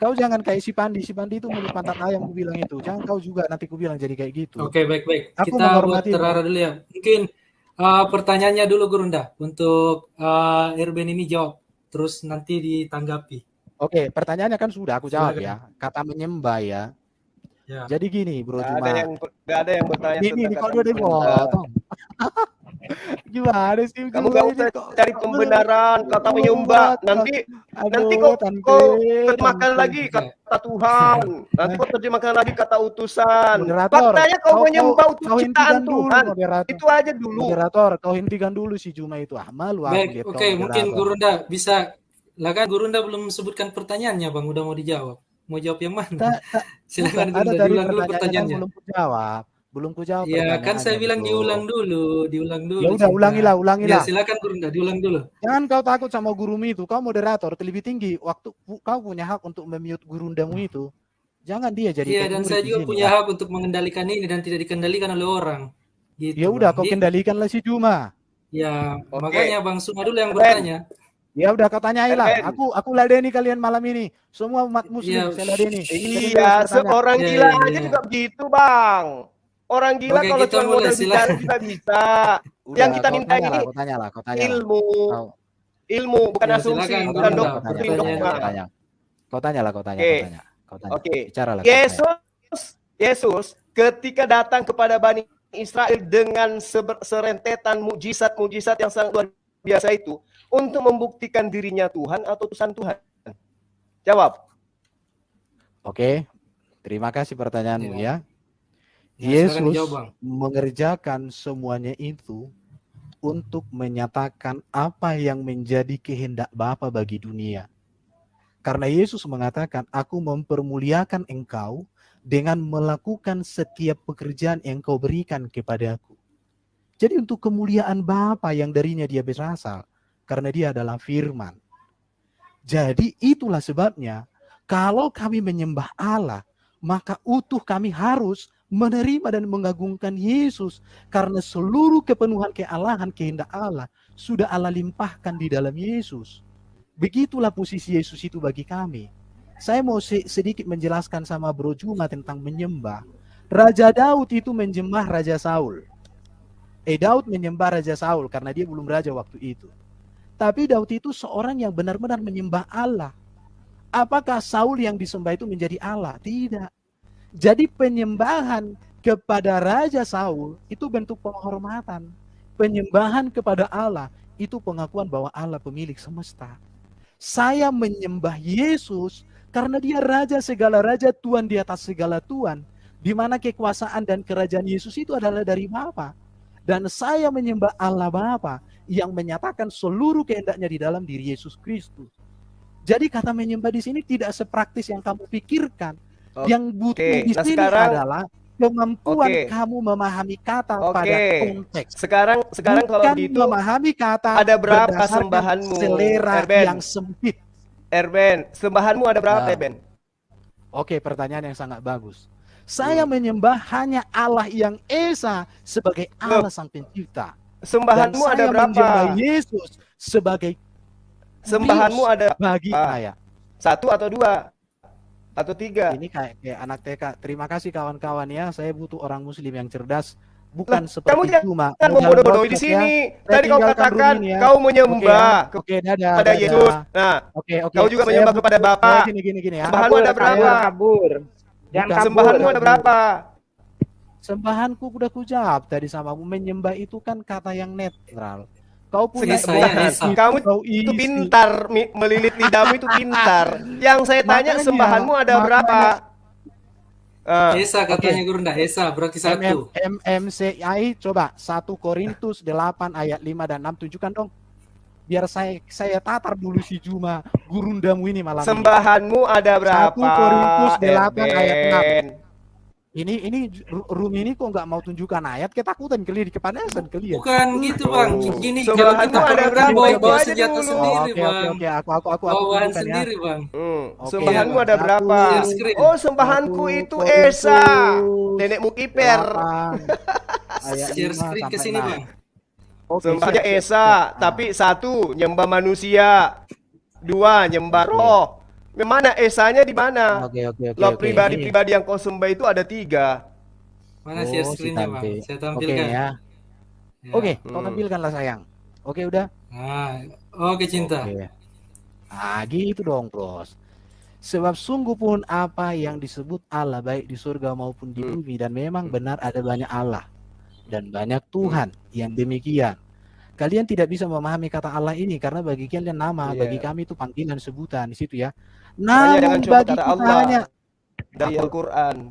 Kau jangan kayak si Pandi itu mulut pantat ayam aku bilang itu. Jangan kau juga nanti aku bilang jadi kayak gitu. Oke, baik. Aku Kita buat Terara dulu ya. Mungkin pertanyaannya dulu Gurunda untuk Erben ini jawab. Terus nanti ditanggapi. Oke, pertanyaannya kan sudah aku jawab ya. Kata menyembah ya. Jadi gini, Bro Juma. Gak ada yang bertanya ini kok dia dipotong. Gimana sih? Kamu gak usah cari pembenaran, kata menyembah. Nanti kau terjemahkan lagi kata Tuhan. Nanti kau terjemahkan lagi kata utusan. Faktanya kau menyembah ciptaan Tuhan. Itu aja dulu. Moderator, kau hentikan dulu si Juma itu. Malu aku lihat. Oke, mungkin Gurunda bisa. Lah kan Gurunda belum sebutkan pertanyaannya, Bang. Udah mau dijawab. Mau jawab yang mana? Silakan Gurunda diulang dulu pertanyaannya. Belum ku jawab. Ya kan saya bilang diulang dulu. Ya udah ulangilah. Ya silakan Gurunda diulang dulu. Jangan kau takut sama gurumu itu. Kau moderator lebih tinggi. Waktu kau punya hak untuk memute gurundamu itu. Jangan dia jadi. Iya, dan saya juga punya hak untuk mengendalikan ini dan tidak dikendalikan oleh orang. Gitu, ya udah, kau kendalikanlah si Juma. Ya, makanya Bang Suma dulu yang bertanya. Ya udah kau tanyailah. Aku ladeni kalian malam ini. Semua umat muslim saya ladeni. Iya, seorang gila aja juga begitu, Bang. Orang gila kalau cuma modal bicara juga bisa. Yang kita minta ini ilmu, bukan asumsi, bukan dogma. Kau tanya. Oke. Yesus ketika datang kepada Bani Israel dengan serentetan mujizat-mujizat yang sangat luar biasa itu untuk membuktikan dirinya Tuhan atau utusan Tuhan. Jawab. Oke. Terima kasih pertanyaanmu ya. Yesus mengerjakan semuanya itu untuk menyatakan apa yang menjadi kehendak Bapa bagi dunia. Karena Yesus mengatakan, aku mempermuliakan engkau dengan melakukan setiap pekerjaan yang kau berikan kepadaku. Jadi untuk kemuliaan Bapa yang darinya dia berasal, karena dia adalah firman. Jadi itulah sebabnya, kalau kami menyembah Allah, maka utuh kami harus menerima dan mengagungkan Yesus karena seluruh kepenuhan kealahan kehendak Allah sudah Allah limpahkan di dalam Yesus. Begitulah posisi Yesus itu bagi kami. Saya mau sedikit menjelaskan sama Bro Juma tentang menyembah. Raja Daud itu menyembah Raja Saul. Daud menyembah Raja Saul karena dia belum raja waktu itu. Tapi Daud itu seorang yang benar-benar menyembah Allah. Apakah Saul yang disembah itu menjadi Allah? Tidak. Jadi penyembahan kepada Raja Saul itu bentuk penghormatan. Penyembahan kepada Allah itu pengakuan bahwa Allah pemilik semesta. Saya menyembah Yesus karena dia Raja segala raja, Tuhan di atas segala Tuhan. Di mana kekuasaan dan kerajaan Yesus itu adalah dari Bapa. Dan saya menyembah Allah Bapa yang menyatakan seluruh kehendaknya di dalam diri Yesus Kristus. Jadi kata menyembah di sini tidak sepraktis yang kamu pikirkan. Yang butuh di sini adalah kemampuan kamu memahami kata pada konteks. Sekarang kalau begitu memahami kata ada berapa sembahanmu? Selera yang sempit. Erben, sembahanmu ada berapa, Erben? Oke, pertanyaan yang sangat bagus. Saya menyembah hanya Allah yang Esa sebagai Allah Sang Pencipta. Sembahanmu ada berapa? Menyembah Yesus sebagai sembahanmu ada bagi saya. 1 atau 2? Atau 3? Ini kayak anak TK. Terima kasih kawan-kawan ya. Saya butuh orang muslim yang cerdas. Bukan seperti Juma. Kamu membodoh-bodohi di sini. Tadi kau katakan kau menyembah kepada Yesus. Nah, kau juga menyembah kepada Bapa. Gini ya. Sembahanmu ada berapa? Sembahanmu ada berapa? Sembahanku udah kujawab tadi sama menyembah itu kan kata yang netral. Kau punya kamu itu pintar, melilit lidahmu itu pintar. Yang saya tanya sembahanmu ada berapa? Esa katanya Gurunda, Esa berarti 1. MMCI coba 1 Korintus 8 ayat 5 dan 6 tunjukkan dong. Biar saya tatar dulu si Juma Gurundamu ini malam sembahanmu ada berapa? 1 Korintus 8 ayat Ini room ini kok nggak mau tunjukkan ayat, ketakutan kali kepanasan kalian. Bukan gitu Bang. Gini kalau Sembahanmu kita ada berapa? bawa Itu aja senjata dulu. sendiri Oke, Bang. oke, aku Bawaan tunjukkan ya. sendiri Bang. Oke, Sembahanmu ada satu, berapa? Share screen. Oh, sembahanku Satu itu Korintus Esa, nenekmu kiper. 8, ayat Share 5 screen ke sampai sini 6. Bang. Oke, Sembahnya siap, siap, Esa, siap. tapi 1 nyembah manusia, 2 nyembah roh. Memang Esanya di mana? Oke. Lo Oke. pribadi-pribadi yang kau sembah itu ada 3. Mana share Si screen-nya Bang? Tante. Saya Oke tampilkan. ya. Ya. Oke, kau tampilkanlah sayang. Oke udah. Nah, oke cinta. Oke. Nah, gitu dong, Bros. Sebab sungguh pun apa yang disebut Allah baik di surga maupun di bumi, dan memang benar ada banyak Allah dan banyak Tuhan yang demikian. Kalian tidak bisa memahami kata Allah ini karena bagi kalian nama, bagi kami itu panggilan sebutan di situ ya. Namun bagi kita Allah hanya dari Al-Quran.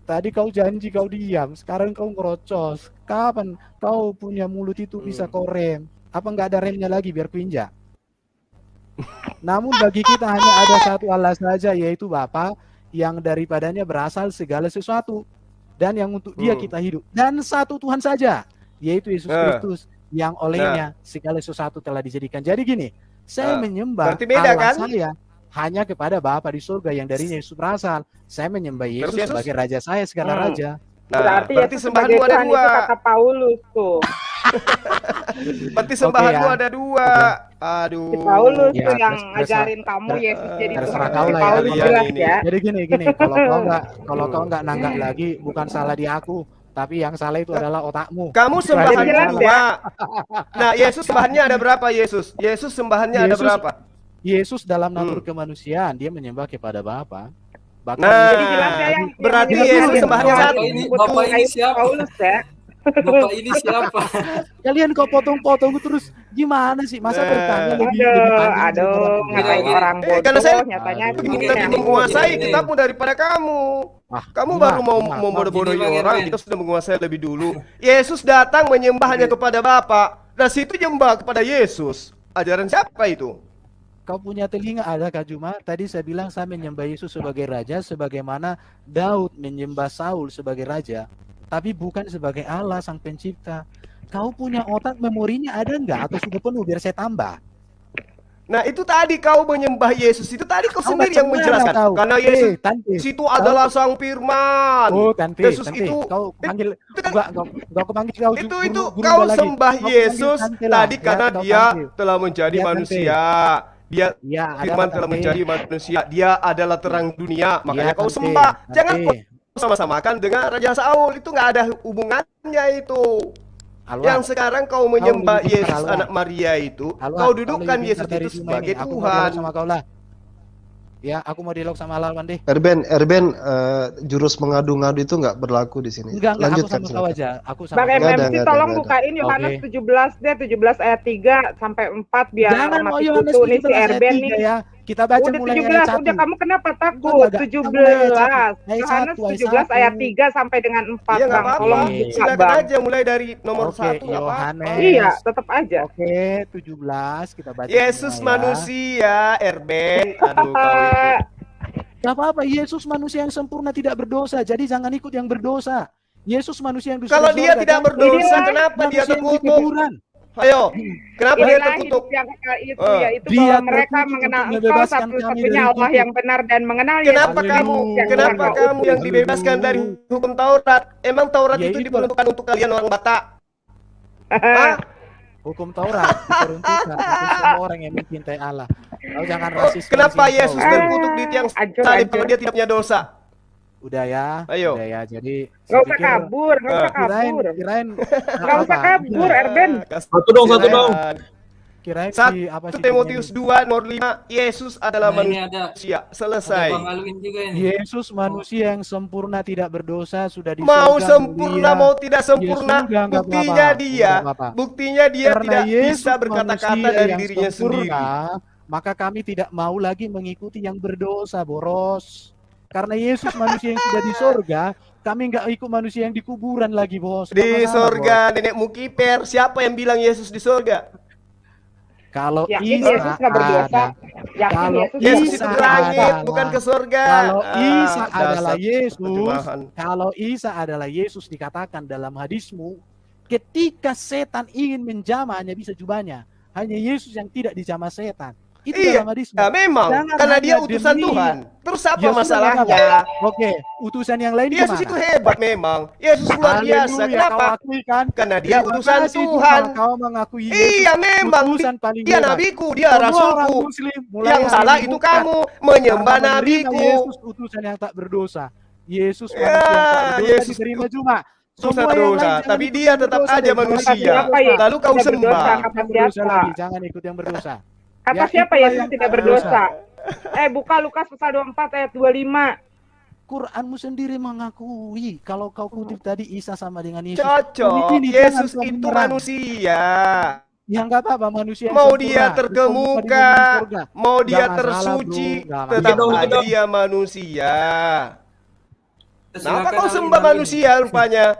tadi kau janji kau diam, sekarang kau ngerocos. Kapan kau punya mulut itu bisa kau rem? Apa nggak ada remnya lagi biar kuinjak? Namun bagi kita hanya ada satu Allah saja, yaitu Bapa, yang daripadanya berasal segala sesuatu, dan yang untuk Dia kita hidup. Dan satu Tuhan saja, yaitu Yesus Kristus, yang olehnya segala sesuatu telah dijadikan. Jadi gini, saya menyembah Allah kan? Saya hanya kepada Bapa di surga yang darinya Yesus berasal. Saya menyembah Yesus sebagai Raja saya, segala Raja. Nah, berarti sembahanmu ada 2. Itu kata Paulus tuh. Berarti sembahanmu ada 2. Aduh. Si Paulus tuh yang ngajarin kamu Yesus jadi terserah kau lah Paulus jelas ya. Jadi gini, kalau kau nggak nanggap lagi, bukan salah di aku, tapi yang salah itu adalah otakmu. Kamu sembahan 2. Nah, Yesus sembahannya ada berapa Yesus? Yesus sembahannya ada berapa? Yesus dalam natur kemanusiaan dia menyembah kepada Bapa. Bahkan berarti Yesus sembahannya 1. Bapak ini siapa? Paulus ya. Bapak ini siapa? Kalian kok potong-potong terus gimana sih? Masa bertanya lebih aduh, ngatain orang bodoh. Karena saya nyatanya lebih menguasai kitabmu daripada kamu. Kamu baru mau bodoh-bodohi orang, kita sudah menguasai lebih dulu. Yesus datang menyembahnya kepada Bapa. Dan situ nyembah kepada Yesus. Ajaran siapa itu? Kau punya telinga ada Kak Juma? Tadi saya bilang saya menyembah Yesus sebagai Raja, sebagaimana Daud menyembah Saul sebagai Raja, tapi bukan sebagai Allah Sang Pencipta. Kau punya otak, memorinya ada nggak? Atau sudah penuh biar saya tambah? Nah itu tadi kau menyembah Yesus, itu tadi kau sendiri yang menjelaskan. Karena Yesus itu adalah Sang Firman. Oh, Tante, Yesus itu kau panggil, kau panggil kau itu kau sembah Yesus tadi karena Dia telah menjadi manusia. Dia Firman telah menjadi manusia. Dia adalah terang dunia. Makanya kau sembah. Jangan sama-samakan dengan Raja Saul. Itu nggak ada hubungannya itu. Yang sekarang kau menyembah Yesus anak Maria itu, kau dudukkan Yesus itu sebagai Tuhan. Sama kau lah. Ya, aku mau dialog sama lawan deh. Erben, jurus mengadu-ngadu itu nggak berlaku di sini. Enggak, aku sama kau aja. Aku sama. Bang MMC tolong bukain Yohanes 17 deh, 17 ayat 3 sampai 4 biar mau Yohanes nih si Erben nih. Ya. Kita baca udah mulai 17, ayat 1. udah kamu kenapa takut? 17. Yohanes 17 ayat 3 sampai dengan 4 ya, Bang. Tolong silakan aja mulai dari nomor 1 Yohanes. Iya, tetap aja. Oke, 17 kita baca. Yesus manusia, Erben. Aduh kau. Gak apa-apa, Yesus manusia yang sempurna tidak berdosa. Jadi jangan ikut yang berdosa. Yesus manusia yang kalau dia tidak berdosa, kenapa dia terkutuk? Ayo, kenapa dia terkutuk? Yang kekal itu yaitu bahwa mereka mengenal Engkau satu-satunya Allah yang benar dan mengenal Kenapa kamu yang dibebaskan dari hukum Taurat? Emang Taurat itu diperuntukkan untuk kalian orang Batak? Hukum Taurat diperuntukkan untuk semua orang yang mencintai Allah. Kau jangan rasis. Kenapa Yesus terkutuk di tiang salib kalau dia tidak punya dosa? Udah ya. Ayo. Udah ya. Jadi nggak usah kabur, Kirain nggak usah kabur, Erben. Satu dong. Kirain 1 Timotius 2 nomor 5, Yesus adalah manusia. Selesai. Yesus manusia yang sempurna tidak berdosa, sudah di mau sempurna mau tidak sempurna, buktinya dia tidak bisa berkata-kata dari dirinya sendiri. Maka kami tidak mau lagi mengikuti yang berdosa, boros. Karena Yesus manusia yang sudah di sorga, kami nggak ikut manusia yang di kuburan lagi, bos. Di sorga, nenekmu kiper. Siapa yang bilang Yesus di sorga? Kalau Yesus nggak berdosa. Yakin Yesus itu ke langit, bukan ke surga. Kalau Isa adalah Yesus, kalau Isa adalah Yesus dikatakan dalam hadismu, ketika setan ingin menjamah hanya bisa jubahnya. Hanya Yesus yang tidak dijamah setan. Itu dalam hadismu. Ya, memang, karena dia utusan Tuhan. Terus apa masalahnya? Oke, utusan yang lain Yesus gimana? itu hebat memang. Yesus luar biasa. Kenapa? Karena dia utusan Tuhan. Kau mengakui Yesus. Iya, memang. Dia nabiku, dia rasulku. Yang salah itu kamu menyembah nabiku. Yesus utusan yang tak berdosa. Yesus manusia yang tak berdosa diterima cuma. Semua dosa, tapi dia tetap aja manusia. Lalu kau sembah. Jangan ikut yang berdosa. Kata siapa Yesus tidak berdosa? Buka Lukas pasal 24 ayat 25. Quranmu sendiri mengakui. Kalau kau kutip tadi Isa sama dengan Yesus. Cocok. Yesus itu manusia. Ya enggak apa-apa, manusia. Mau dia terkemuka, mau dia tersuci, tetap aja dia manusia. Kenapa kau sembah manusia rupanya?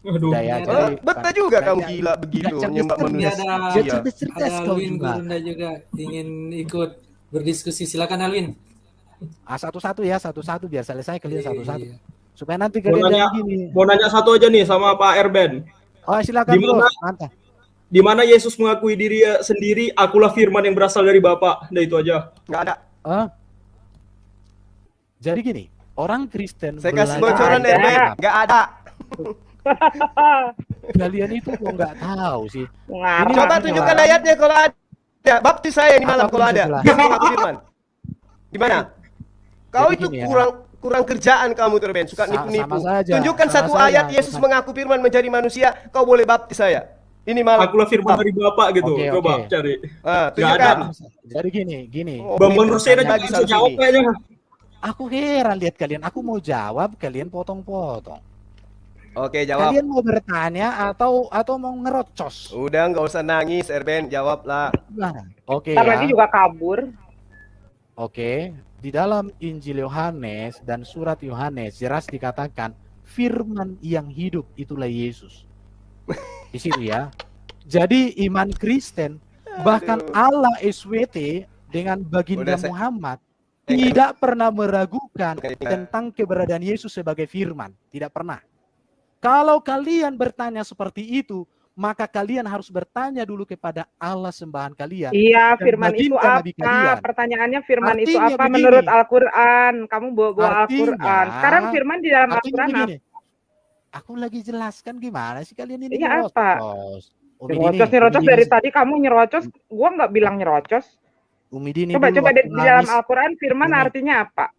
Aduh, betul juga kamu gila begitu nyembah manusia. Ada Alwin Gurunda juga ingin ikut berdiskusi. Silakan Alwin. Satu-satu ya, satu-satu biar selesai kalian satu-satu. Supaya nanti kalian gini. Mau nanya satu aja nih sama Pak Erben. Oh, silakan. Di mana Yesus mengakui diri sendiri, akulah firman yang berasal dari Bapa. Nah itu aja. Nggak ada. Jadi gini, orang Kristen. Saya kasih bocoran Erben, nggak ada. Kalian itu kok nggak tahu sih. Coba tunjukkan ayatnya kalau ada. Baptis saya di malam kalau ada. Firman. Di mana? Kau itu kurang kerjaan kamu tuh Ben, suka nipu-nipu. Tunjukkan satu ayat Yesus mengaku firman menjadi manusia, kau boleh baptis saya. Ini malam. Akulah firman dari Bapak gitu. Coba cari. Tunjukkan. Jadi gini. Bang Rusen aja bisa jawab kayaknya. Aku heran lihat kalian. Aku mau jawab, kalian potong-potong. Oke, jawab. Kalian mau bertanya atau mau ngerocos? Udah, nggak usah nangis, Erben, jawablah. Oke. Karena dia juga kabur. Oke, di dalam Injil Yohanes dan surat Yohanes jelas dikatakan firman yang hidup itulah Yesus. Di situ ya. Jadi iman Kristen bahkan Allah SWT dengan baginda Muhammad tidak pernah meragukan tentang keberadaan Yesus sebagai firman, tidak pernah. Kalau kalian bertanya seperti itu, maka kalian harus bertanya dulu kepada Allah sembahan kalian. Iya, firman itu apa? Pertanyaannya firman itu apa menurut Al-Quran? Kamu bawa Al-Quran. Sekarang firman di dalam Al-Quran apa? Aku lagi jelaskan gimana sih kalian ini. Iya apa? Nyerocos dari tadi kamu nyerocos, gua nggak bilang nyerocos. Coba di dalam Al-Quran firman artinya apa?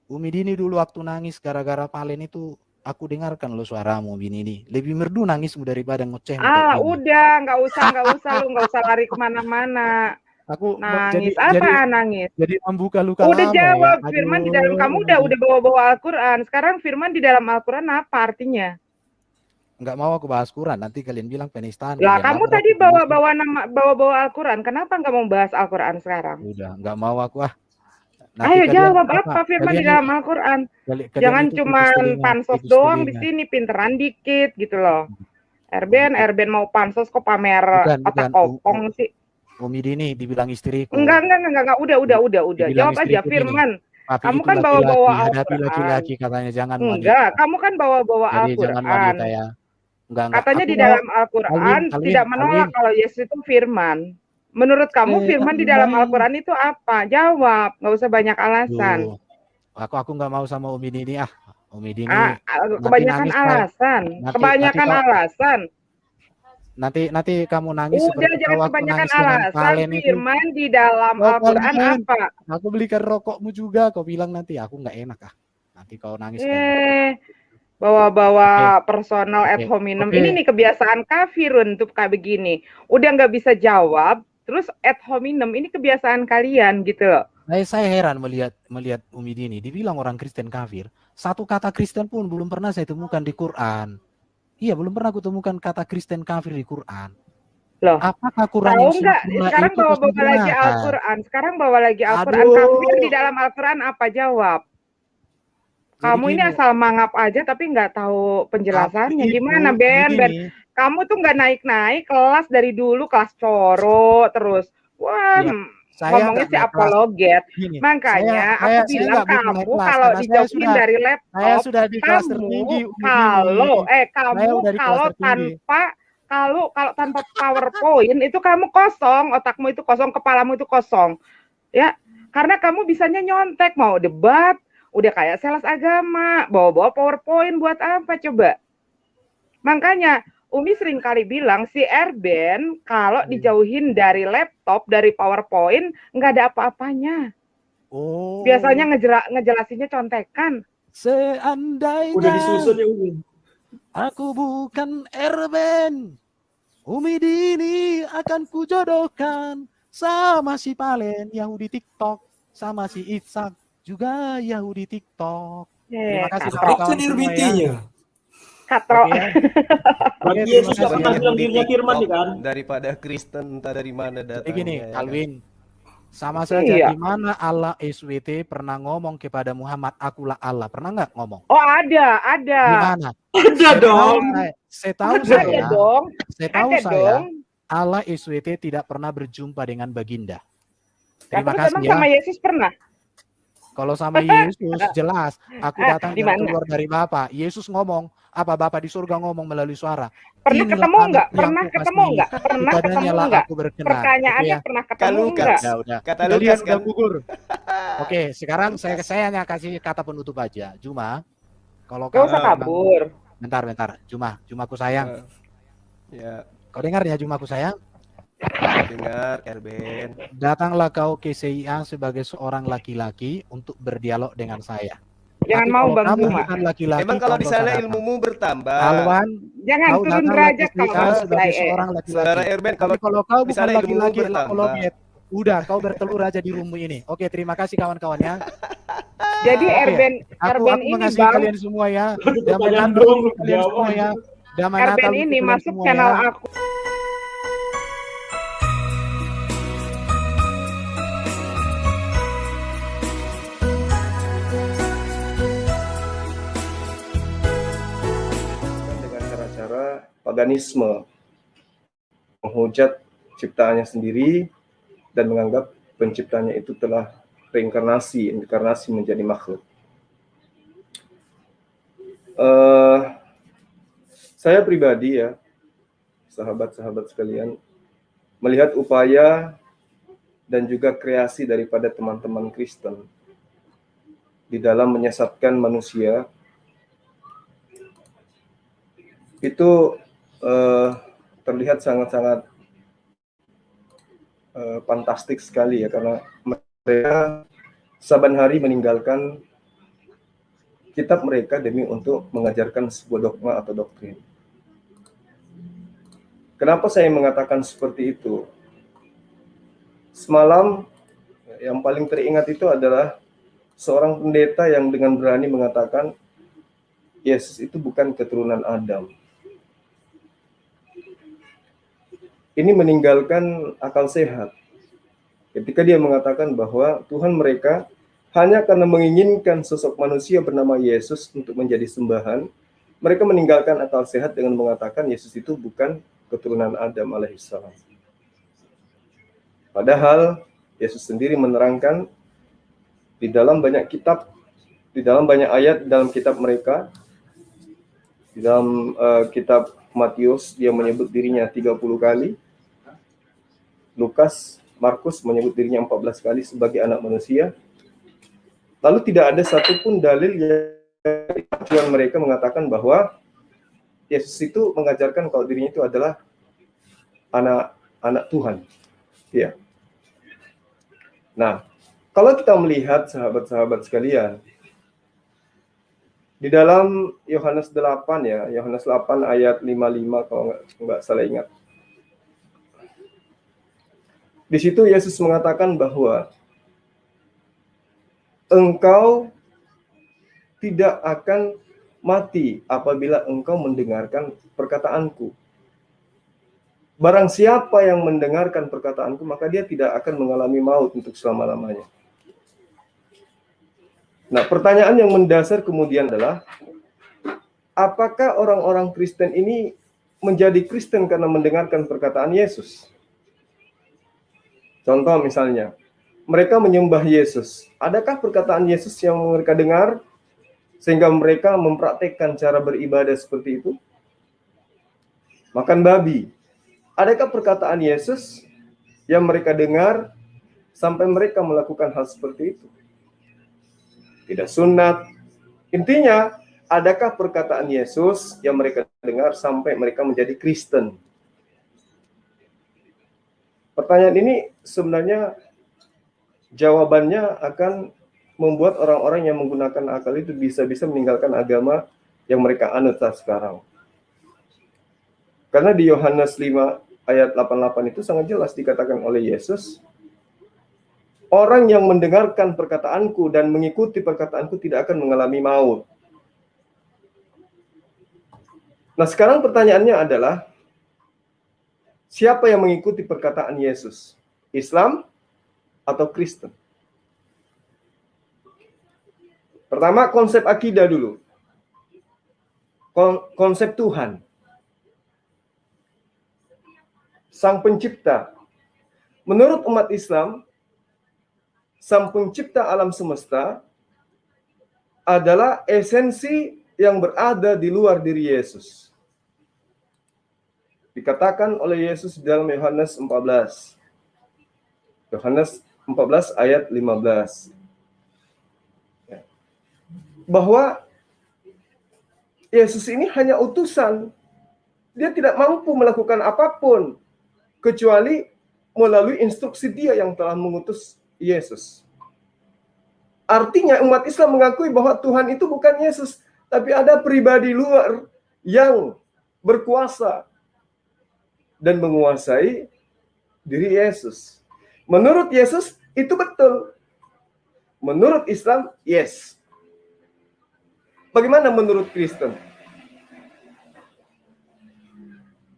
Umi Dini dulu waktu nangis gara-gara Palen itu, aku dengarkan lo suaramu Bini. Lebih merdu nangismu daripada ngoceh. Udah, nggak usah lu nggak usah lari kemana-mana. Aku nangis. Nangis? Jadi membuka luka. Udah jawab ya. Firman di dalam kamu udah bawa Al-Quran. Sekarang firman di dalam Al-Quran apa artinya? Nggak mau aku bahas Quran. Nanti kalian bilang penistaan. Lah kamu tadi bawa Al-Quran. Kenapa nggak mau bahas Al-Quran sekarang? Udah, nggak mau aku Ayo jawab apa firman di dalam Al-Quran. Jangan cuma pansos doang di sini, pinteran dikit gitu loh. Erben mau pansos kok pamer otak kopong sih. Umi Dini dibilang istriku. Enggak. Udah. Jawab aja firman. Kamu kan bawa Al-Quran. Laki-laki katanya jangan. Enggak, kamu kan bawa Al-Quran. Katanya di dalam Al-Quran tidak menolak kalau Yesus itu firman. Menurut kamu firman di dalam Al-Quran itu apa? Jawab, nggak usah banyak alasan. Aku nggak mau sama Umi Dini Umi Dini. Kebanyakan alasan. Nanti kamu nangis. Udah jangan kebanyakan alasan. Firman di dalam Al-Quran apa? Aku belikan rokokmu juga. Kau bilang nanti aku nggak enak Nanti kau nangis. Bawa personal ad hominem. Ini nih kebiasaan kafirun tuh kayak begini. Udah nggak bisa jawab. Terus ad hominem ini kebiasaan kalian gitu loh. Saya heran melihat Umi Dini dibilang orang Kristen kafir. Satu kata Kristen pun belum pernah saya temukan di Quran. Iya, belum pernah aku temukan kata Kristen kafir di Quran. Loh, apakah Quran yang sekarang bawa lagi Al-Quran. Sekarang bawa lagi Al-Quran. Kafir di dalam Al-Quran apa? Jawab. Kamu ini asal mangap aja tapi nggak tahu penjelasannya. Gimana Ben? Kamu tuh nggak naik-naik kelas dari dulu, kelas coro terus. Wah, ngomongnya si apologet. Makanya aku bilang kamu kalau dijauhin dari laptop, sudah di kelas tertinggi. Kalau tanpa PowerPoint itu kamu kosong, otakmu itu kosong, kepalamu itu kosong. Ya, karena kamu bisanya nyontek, mau debat, udah kayak sales agama, bawa-bawa PowerPoint buat apa coba? Makanya Umi sering kali bilang si Erben kalau dijauhin dari laptop, dari PowerPoint, nggak ada apa-apanya. Biasanya ngejelasinnya contekan. Seandainya udah disusun ya Umi. Aku bukan Erben, Umi Dini akan kujodohkan sama si Palen Yahudi TikTok, sama si Itsak juga Yahudi TikTok. Terima kasih kawan-kawan semua ya. Katro. Bagi Yesus gak pernah bilang dirinya firman nih kan. Daripada Kristen entah dari mana datangnya. Begini, Alwin. Sama saja di mana Allah SWT pernah ngomong kepada Muhammad, akulah Allah. Pernah nggak ngomong? Oh, ada. Di mana? Ada dong. Setahu saya, Allah SWT tidak pernah berjumpa dengan baginda. Terima kasih ya. Sama Yesus pernah? Kalau sama Yesus jelas, aku datang dan keluar dari Bapa. Yesus ngomong, apa Bapa di surga ngomong melalui suara. Pernah ketemu nggak? Pernah ketemu nggak? Pertanyaannya pernah ketemu nggak? Udah. Kata Lukas udah gugur. Oke, sekarang saya hanya kasih kata penutup aja. Cuma kalau kau usah kabur. Bentar. Jumaku sayang. Ya. Kau dengar ya Jumaku sayang? Dengar, Erben. Datanglah kau ke CIA sebagai seorang laki-laki untuk berdialog dengan saya. Jangan mau Bang Juma. Emang kalau di sana ilmumu bertambah. Alwan, jangan turun derajat kalau sebagai seorang laki-laki. Saudara Erben, kalau kau bukan laki-laki apologet, udah kau bertelur aja di rumah ini. Oke, terima kasih kawan-kawannya. Jadi Erben ini mengasihi kalian semua ya. Damai Natal kalian semua ya. Damai Natal ini masuk channel aku. Paganisme, menghujat ciptaannya sendiri dan menganggap penciptanya itu telah reinkarnasi menjadi makhluk. Saya pribadi ya, sahabat-sahabat sekalian, melihat upaya dan juga kreasi daripada teman-teman Kristen di dalam menyesatkan manusia itu terlihat sangat-sangat fantastik sekali ya, karena mereka saban hari meninggalkan kitab mereka demi untuk mengajarkan sebuah dogma atau doktrin. Kenapa saya mengatakan seperti itu? Semalam yang paling teringat itu adalah seorang pendeta yang dengan berani mengatakan Yesus itu bukan keturunan Adam. Ini meninggalkan akal sehat. Ketika dia mengatakan bahwa Tuhan mereka hanya karena menginginkan sosok manusia bernama Yesus untuk menjadi sembahan, mereka meninggalkan akal sehat dengan mengatakan Yesus itu bukan keturunan Adam alaihissalam. Padahal Yesus sendiri menerangkan di dalam banyak kitab, di dalam banyak ayat dalam kitab mereka, di dalam kitab Matius dia menyebut dirinya 30 kali. Lukas, Markus menyebut dirinya 14 kali sebagai anak manusia. Lalu tidak ada satupun dalil yang mereka mengatakan bahwa Yesus itu mengajarkan kalau dirinya itu adalah anak Tuhan. Ya. Nah, kalau kita melihat sahabat-sahabat sekalian, di dalam Yohanes 8 ya, Yohanes 8 ayat 55 kalau nggak salah ingat. Di situ Yesus mengatakan bahwa engkau tidak akan mati apabila engkau mendengarkan perkataanku. Barang siapa yang mendengarkan perkataanku, maka dia tidak akan mengalami maut untuk selama-lamanya. Nah, pertanyaan yang mendasar kemudian adalah, apakah orang-orang Kristen ini menjadi Kristen karena mendengarkan perkataan Yesus? Contoh misalnya, mereka menyembah Yesus. Adakah perkataan Yesus yang mereka dengar sehingga mereka mempraktekkan cara beribadah seperti itu? Makan babi. Adakah perkataan Yesus yang mereka dengar sampai mereka melakukan hal seperti itu? Tidak sunat. Intinya, adakah perkataan Yesus yang mereka dengar sampai mereka menjadi Kristen? Pertanyaan ini sebenarnya jawabannya akan membuat orang-orang yang menggunakan akal itu bisa-bisa meninggalkan agama yang mereka anut saat sekarang. Karena di Yohanes 5 ayat 88 itu sangat jelas dikatakan oleh Yesus, orang yang mendengarkan perkataanku dan mengikuti perkataanku tidak akan mengalami maut. Nah, sekarang pertanyaannya adalah, siapa yang mengikuti perkataan Yesus? Islam atau Kristen? Pertama, konsep akidah dulu. Konsep Tuhan. Sang Pencipta. Menurut umat Islam, Sang Pencipta alam semesta adalah esensi yang berada di luar diri Yesus. Dikatakan oleh Yesus dalam Yohanes 14. Yohanes 14 ayat 15. Bahwa Yesus ini hanya utusan. Dia tidak mampu melakukan apapun kecuali melalui instruksi Dia yang telah mengutus Yesus. Artinya umat Islam mengakui bahwa Tuhan itu bukan Yesus, tapi ada pribadi luar yang berkuasa dan menguasai diri Yesus. Menurut Yesus itu betul. Menurut Islam, yes. Bagaimana menurut Kristen?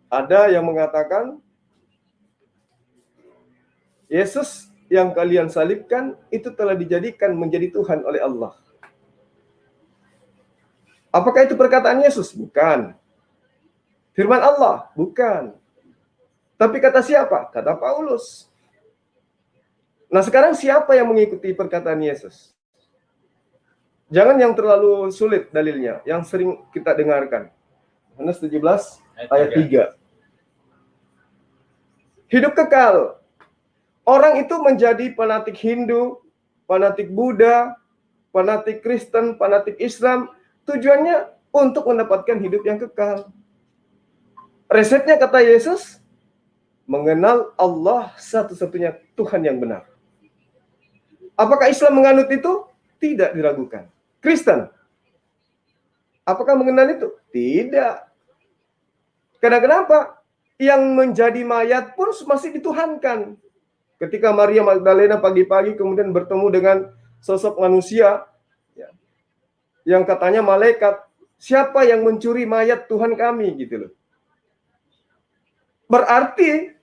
Ada yang mengatakan Yesus yang kalian salibkan itu telah dijadikan menjadi Tuhan oleh Allah. Apakah itu perkataan Yesus? Bukan. Firman Allah? Bukan. Tapi kata siapa? Kata Paulus. Nah, sekarang siapa yang mengikuti perkataan Yesus? Jangan yang terlalu sulit dalilnya, yang sering kita dengarkan. Yohanes 17 ayat 3. Hidup kekal. Orang itu menjadi fanatik Hindu, fanatik Buddha, fanatik Kristen, fanatik Islam, tujuannya untuk mendapatkan hidup yang kekal. Resepnya kata Yesus, mengenal Allah satu-satunya Tuhan yang benar. Apakah Islam menganut itu? Tidak diragukan. Kristen, apakah mengenal itu? Tidak. Karena kenapa? Yang menjadi mayat pun masih dituhankan. Ketika Maria Magdalena pagi-pagi kemudian bertemu dengan sosok manusia, ya, yang katanya malaikat, siapa yang mencuri mayat Tuhan kami, gitu loh. Berarti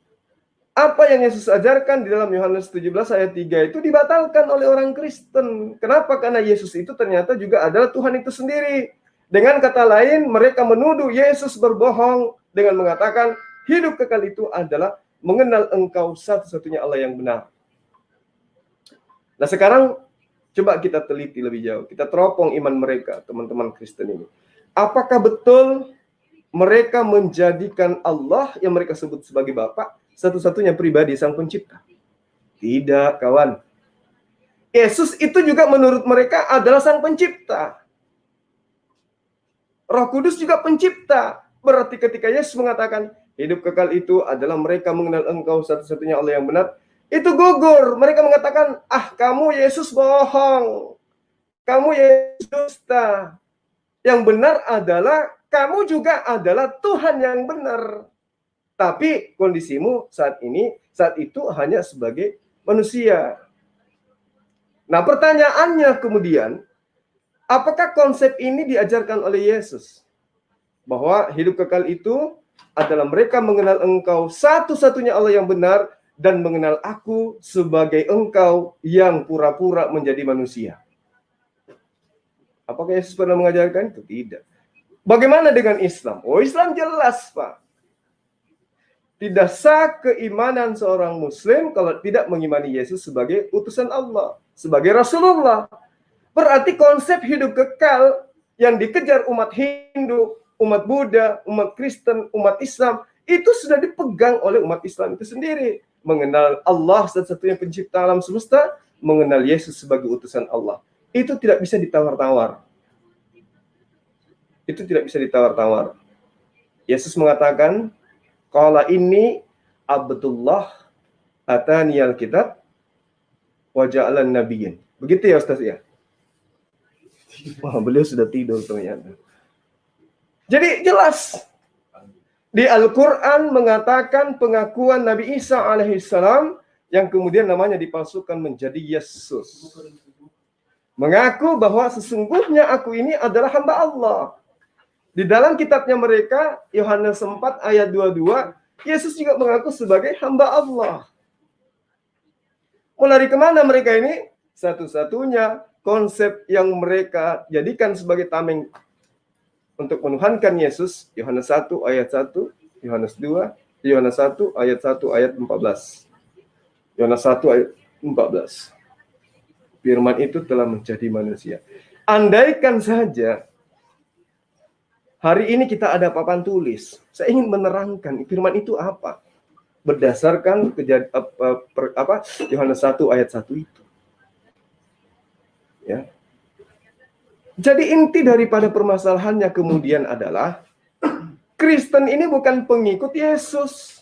apa yang Yesus ajarkan di dalam Yohanes 17 ayat 3 itu dibatalkan oleh orang Kristen. Kenapa? Karena Yesus itu ternyata juga adalah Tuhan itu sendiri. Dengan kata lain, mereka menuduh Yesus berbohong dengan mengatakan hidup kekal itu adalah mengenal engkau satu-satunya Allah yang benar. Nah, sekarang coba kita teliti lebih jauh. Kita teropong iman mereka, teman-teman Kristen ini. Apakah betul mereka menjadikan Allah yang mereka sebut sebagai Bapa satu-satunya pribadi Sang Pencipta? Tidak, kawan. Yesus itu juga menurut mereka adalah Sang Pencipta. Roh Kudus juga pencipta. Berarti ketika Yesus mengatakan hidup kekal itu adalah mereka mengenal engkau satu-satunya Allah yang benar, itu gugur. Mereka mengatakan, kamu Yesus bohong. Kamu Yesus dusta. Yang benar adalah kamu juga adalah Tuhan yang benar. Tapi kondisimu saat itu hanya sebagai manusia. Nah, pertanyaannya kemudian, apakah konsep ini diajarkan oleh Yesus? Bahwa hidup kekal itu adalah mereka mengenal engkau satu-satunya Allah yang benar dan mengenal aku sebagai engkau yang pura-pura menjadi manusia. Apakah Yesus pernah mengajarkan itu? Tidak. Bagaimana dengan Islam? Oh, Islam jelas, Pak. Tidak sah keimanan seorang muslim kalau tidak mengimani Yesus sebagai utusan Allah, sebagai Rasulullah. Berarti konsep hidup kekal yang dikejar umat Hindu, umat Buddha, umat Kristen, umat Islam, itu sudah dipegang oleh umat Islam itu sendiri. Mengenal Allah satu-satunya pencipta alam semesta, mengenal Yesus sebagai utusan Allah. Itu tidak bisa ditawar-tawar. Itu tidak bisa ditawar-tawar. Yesus mengatakan, qala inni Abdullah ataniyal kitab wa ja'alan nabiyyin. Begitu ya Ustaz ya? Wah, beliau sudah tidur ternyata. Jadi jelas di Al-Quran mengatakan pengakuan Nabi Isa alaihissalam yang kemudian namanya dipalsukan menjadi Yesus. Mengaku bahwa sesungguhnya aku ini adalah hamba Allah. Di dalam kitabnya mereka, Yohanes 4 ayat 22, Yesus juga mengaku sebagai hamba Allah. Mau lari kemana mereka ini? Satu-satunya konsep yang mereka jadikan sebagai tameng untuk menuhankan Yesus, Yohanes 1 ayat 1, Yohanes 2, Yohanes 1 ayat 1 ayat 14. Yohanes 1 ayat 14. Firman itu telah menjadi manusia. Andaikan saja hari ini kita ada papan tulis, saya ingin menerangkan firman itu apa berdasarkan Yohanes 1 ayat 1 itu. Ya. Jadi inti daripada permasalahannya kemudian adalah Kristen ini bukan pengikut Yesus.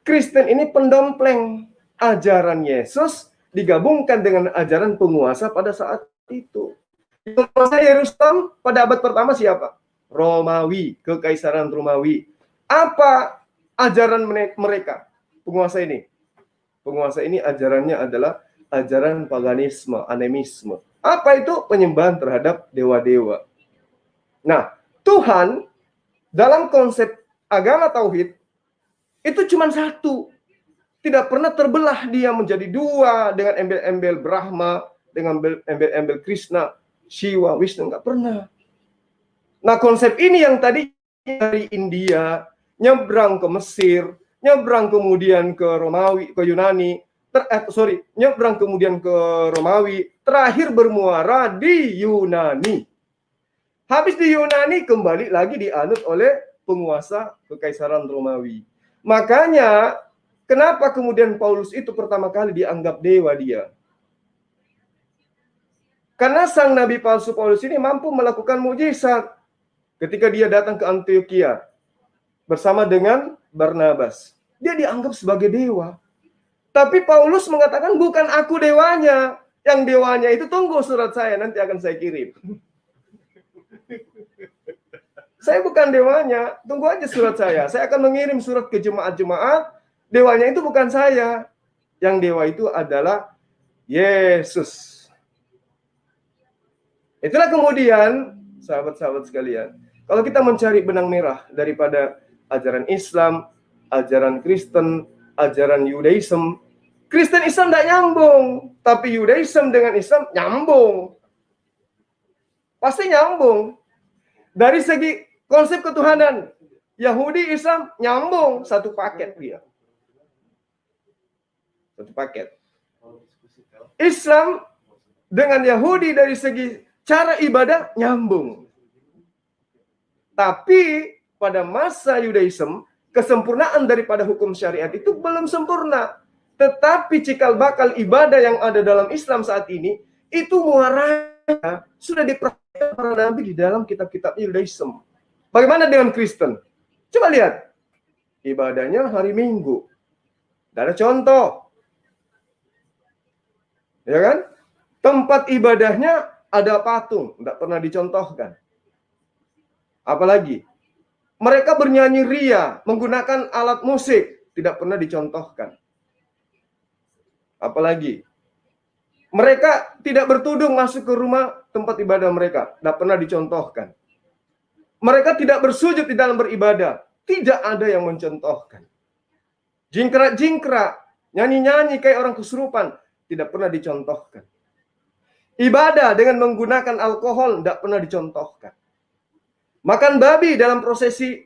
Kristen ini pendompleng. Ajaran Yesus digabungkan dengan ajaran penguasa pada saat itu. Penguasa Yerusalem pada abad pertama siapa? Romawi, Kekaisaran Romawi. Apa ajaran mereka? Penguasa ini. Penguasa ini ajarannya adalah ajaran paganisme, animisme. Apa itu? Penyembahan terhadap dewa-dewa. Nah, Tuhan dalam konsep agama tauhid itu cuma satu. Tidak pernah terbelah dia menjadi dua dengan embel-embel Brahma, dengan embel-embel Krishna, Shiva, Vishnu, nggak pernah. Nah, konsep ini yang tadi dari India, nyebrang ke Mesir, nyebrang kemudian ke Romawi, ke Yunani, nyebrang kemudian ke Romawi, terakhir bermuara di Yunani. Habis di Yunani, kembali lagi dianut oleh penguasa Kekaisaran Romawi. Makanya, kenapa kemudian Paulus itu pertama kali dianggap dewa dia? Karena sang nabi palsu Paulus ini mampu melakukan mukjizat ketika dia datang ke Antioquia bersama dengan Barnabas. Dia dianggap sebagai dewa. Tapi Paulus mengatakan bukan aku dewanya. Yang dewanya itu tunggu surat saya, nanti akan saya kirim. Saya bukan dewanya, tunggu aja surat saya. Saya akan mengirim surat ke jemaat-jemaat. Dewanya itu bukan saya. Yang dewa itu adalah Yesus. Itulah kemudian, sahabat-sahabat sekalian, kalau kita mencari benang merah daripada ajaran Islam, ajaran Kristen, ajaran Yudaism, Kristen Islam tidak nyambung, tapi Yudaism dengan Islam nyambung. Pasti nyambung. Dari segi konsep ketuhanan, Yahudi Islam nyambung, satu paket dia. Satu paket. Islam dengan Yahudi dari segi cara ibadah nyambung. Tapi pada masa Yudaism, kesempurnaan daripada hukum syariat itu belum sempurna. Tetapi cikal bakal ibadah yang ada dalam Islam saat ini, itu muaranya sudah diperhatikan para nabi di dalam kitab-kitab Yudaism. Bagaimana dengan Kristen? Coba lihat. Ibadahnya hari Minggu. Tidak ada contoh. Ya kan? Tempat ibadahnya ada patung. Tidak pernah dicontohkan. Apalagi? Mereka bernyanyi ria, menggunakan alat musik. Tidak pernah dicontohkan. Apalagi? Mereka tidak bertudung masuk ke rumah tempat ibadah mereka. Tidak pernah dicontohkan. Mereka tidak bersujud di dalam beribadah. Tidak ada yang mencontohkan. Jingkrak-jingkrak, nyanyi-nyanyi kayak orang kesurupan. Tidak pernah dicontohkan. Ibadah dengan menggunakan alkohol tidak pernah dicontohkan. Makan babi dalam prosesi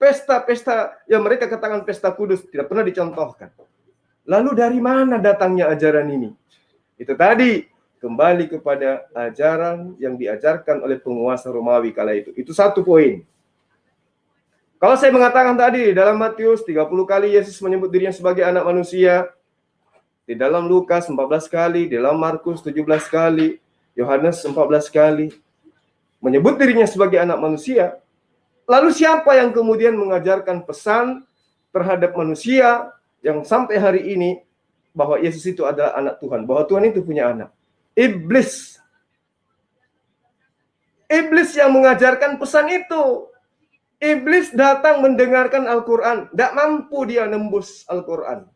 Pesta-pesta yang mereka katakan pesta kudus tidak pernah dicontohkan. Lalu dari mana datangnya ajaran ini? Itu tadi, kembali kepada ajaran yang diajarkan oleh penguasa Romawi kala itu. Itu satu poin. Kalau saya mengatakan tadi, dalam Matius 30 kali Yesus menyebut dirinya sebagai anak manusia, di dalam Lukas 14 kali, di dalam Markus 17 kali, Yohanes 14 kali, menyebut dirinya sebagai anak manusia. Lalu siapa yang kemudian mengajarkan pesan terhadap manusia yang sampai hari ini bahwa Yesus itu adalah anak Tuhan, bahwa Tuhan itu punya anak? Iblis. Iblis yang mengajarkan pesan itu. Iblis datang mendengarkan Al-Quran, tidak mampu dia nembus Al-Quran.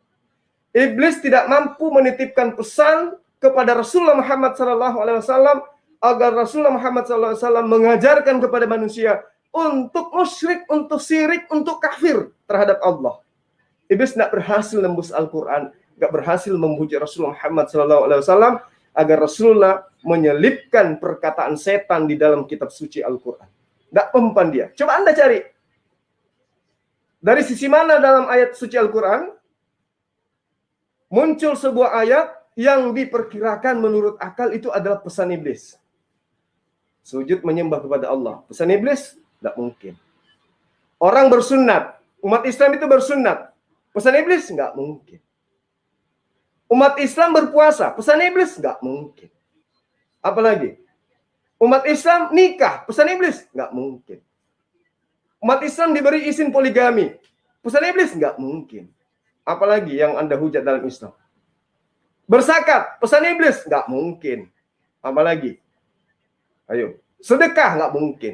Iblis tidak mampu menitipkan pesan kepada Rasulullah Muhammad SAW agar Rasulullah Muhammad SAW mengajarkan kepada manusia untuk musyrik, untuk syirik, untuk kafir terhadap Allah. Iblis tidak berhasil nembus Al-Quran, tidak berhasil membujuk Rasulullah Muhammad SAW agar Rasulullah menyelipkan perkataan setan di dalam kitab suci Al-Quran. Tidak mempan dia. Coba Anda cari. Dari sisi mana dalam ayat suci Al-Quran muncul sebuah ayat yang diperkirakan menurut akal itu adalah pesan iblis. Sujud menyembah kepada Allah. Pesan iblis? Tidak mungkin. Orang bersunat. Umat Islam itu bersunat. Pesan iblis? Nggak mungkin. Umat Islam berpuasa. Pesan iblis? Nggak mungkin. Apalagi? Umat Islam nikah. Pesan iblis? Nggak mungkin. Umat Islam diberi izin poligami. Pesan iblis? Nggak mungkin. Apalagi yang Anda hujat dalam Islam? Berzakat. Pesan iblis? Nggak mungkin. Apalagi? Ayo. Sedekah? Nggak mungkin.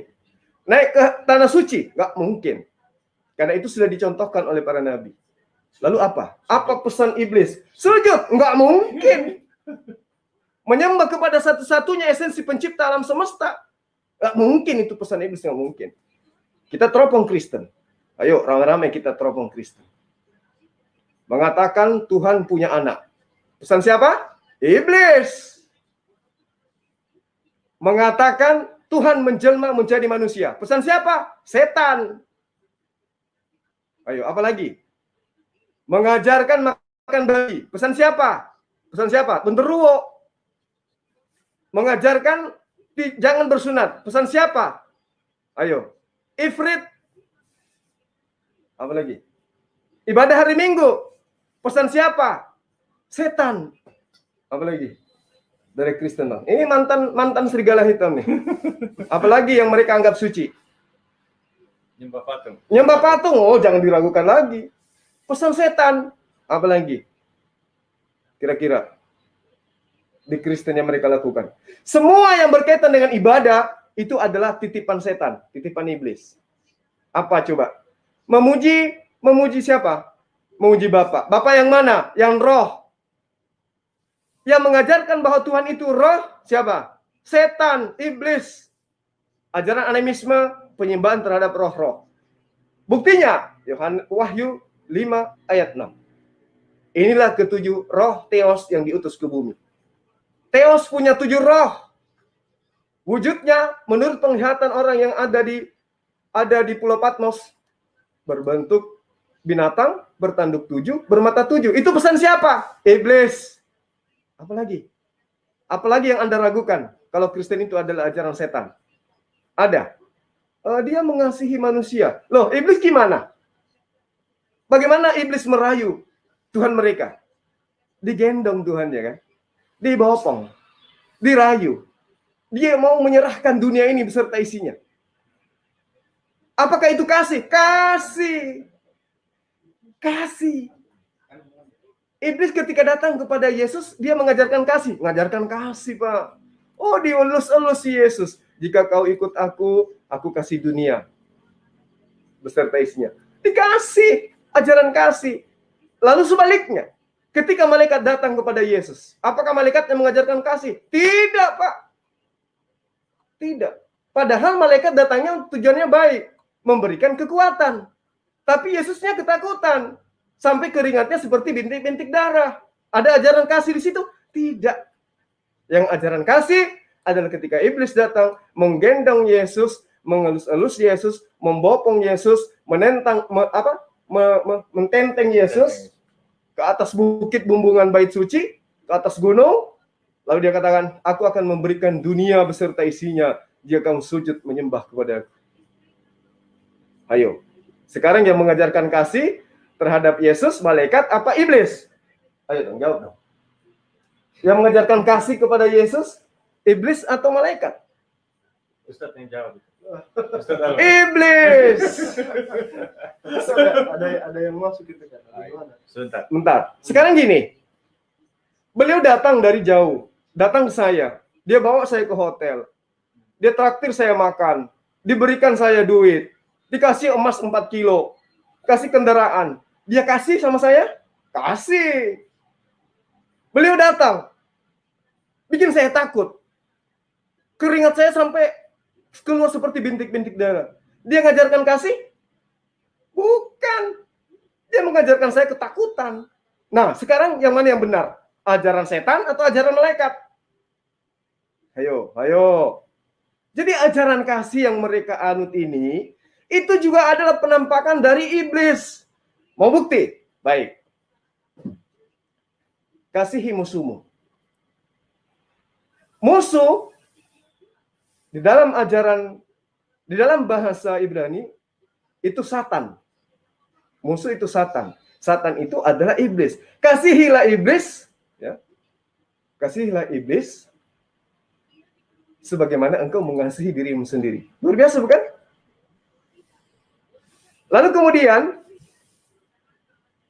Naik ke tanah suci? Nggak mungkin. Karena itu sudah dicontohkan oleh para nabi. Lalu apa? Apa pesan iblis? Sujud? Nggak mungkin. Menyembah kepada satu-satunya esensi pencipta alam semesta? Nggak mungkin itu pesan iblis, nggak mungkin. Kita teropong Kristen. Ayo, ramai-ramai kita teropong Kristen. Mengatakan Tuhan punya anak. Pesan siapa? Iblis. Mengatakan Tuhan menjelma menjadi manusia. Pesan siapa? Setan. Ayo, apa lagi? Mengajarkan makan babi. Pesan siapa? Pesan siapa? Genderuwo. Mengajarkan jangan bersunat. Pesan siapa? Ayo. Ifrit. Apa lagi? Ibadah hari Minggu. Pesan siapa? Setan. Apa lagi? Dari Kristen, Bang. Ini mantan serigala hitam nih. Apalagi yang mereka anggap suci. Nyembah patung. Nyembah patung. Oh, jangan diragukan lagi. Pesan setan. Apalagi? Kira-kira di Kristen yang mereka lakukan. Semua yang berkaitan dengan ibadah itu adalah titipan setan, titipan iblis. Apa coba? Memuji siapa? Memuji Bapa. Bapa yang mana? Yang roh. Yang mengajarkan bahwa Tuhan itu roh, siapa? Setan, iblis. Ajaran animisme, penyembahan terhadap roh-roh. Buktinya, Wahyu 5 ayat 6. Inilah ketujuh roh Theos yang diutus ke bumi. Theos punya 7 roh. Wujudnya menurut penglihatan orang yang ada di Pulau Patmos, berbentuk binatang, bertanduk 7, bermata 7. Itu pesan siapa? Iblis. Apalagi? Apalagi yang Anda ragukan kalau Kristen itu adalah ajaran setan? Ada. Dia mengasihi manusia. Loh, iblis gimana? Bagaimana iblis merayu Tuhan mereka? Digendong Tuhannya kan? Dibopong. Dirayu. Dia mau menyerahkan dunia ini beserta isinya. Apakah itu kasih? Kasih. Kasih. Iblis ketika datang kepada Yesus, dia mengajarkan kasih. Mengajarkan kasih, Pak. Oh, dielus-elus si Yesus. Jika kau ikut aku kasih dunia beserta isinya. Dikasih. Ajaran kasih. Lalu sebaliknya, ketika malaikat datang kepada Yesus, apakah malaikatnya mengajarkan kasih? Tidak, Pak. Tidak. Padahal malaikat datangnya tujuannya baik. Memberikan kekuatan. Tapi Yesusnya ketakutan. Sampai keringatnya seperti bintik-bintik darah. Ada ajaran kasih di situ? Tidak. Yang ajaran kasih adalah ketika iblis datang, menggendong Yesus, mengelus-elus Yesus, membopong Yesus, mententeng Yesus ke atas bukit bumbungan bait suci, ke atas gunung, lalu dia katakan, aku akan memberikan dunia beserta isinya jika kamu sujud menyembah kepada aku. Ayo, sekarang yang mengajarkan kasih terhadap Yesus, malaikat apa iblis? Ayo dong, jawab dong. Yang mengajarkan kasih kepada Yesus, iblis atau malaikat? Ustadz yang jawab. Iblis. ada yang masuk gitu kan? Bentar. Sekarang gini, beliau datang dari jauh, datang ke saya, dia bawa saya ke hotel, dia traktir saya makan, diberikan saya duit, dikasih emas 4 kilo, kasih kendaraan, dia kasih sama saya? Kasih. Beliau datang, bikin saya takut. Keringat saya sampai keluar seperti bintik-bintik darah. Dia mengajarkan kasih? Bukan. Dia mengajarkan saya ketakutan. Nah, sekarang yang mana yang benar? Ajaran setan atau ajaran malaikat? Ayo. Jadi ajaran kasih yang mereka anut ini, itu juga adalah penampakan dari iblis. Mau bukti? Baik. Kasihi musuhmu. Musuh di dalam bahasa Ibrani itu Satan. Musuh itu Satan. Satan itu adalah iblis. Kasihilah iblis, ya. Kasihilah iblis sebagaimana engkau mengasihi dirimu sendiri. Luar biasa bukan? Lalu kemudian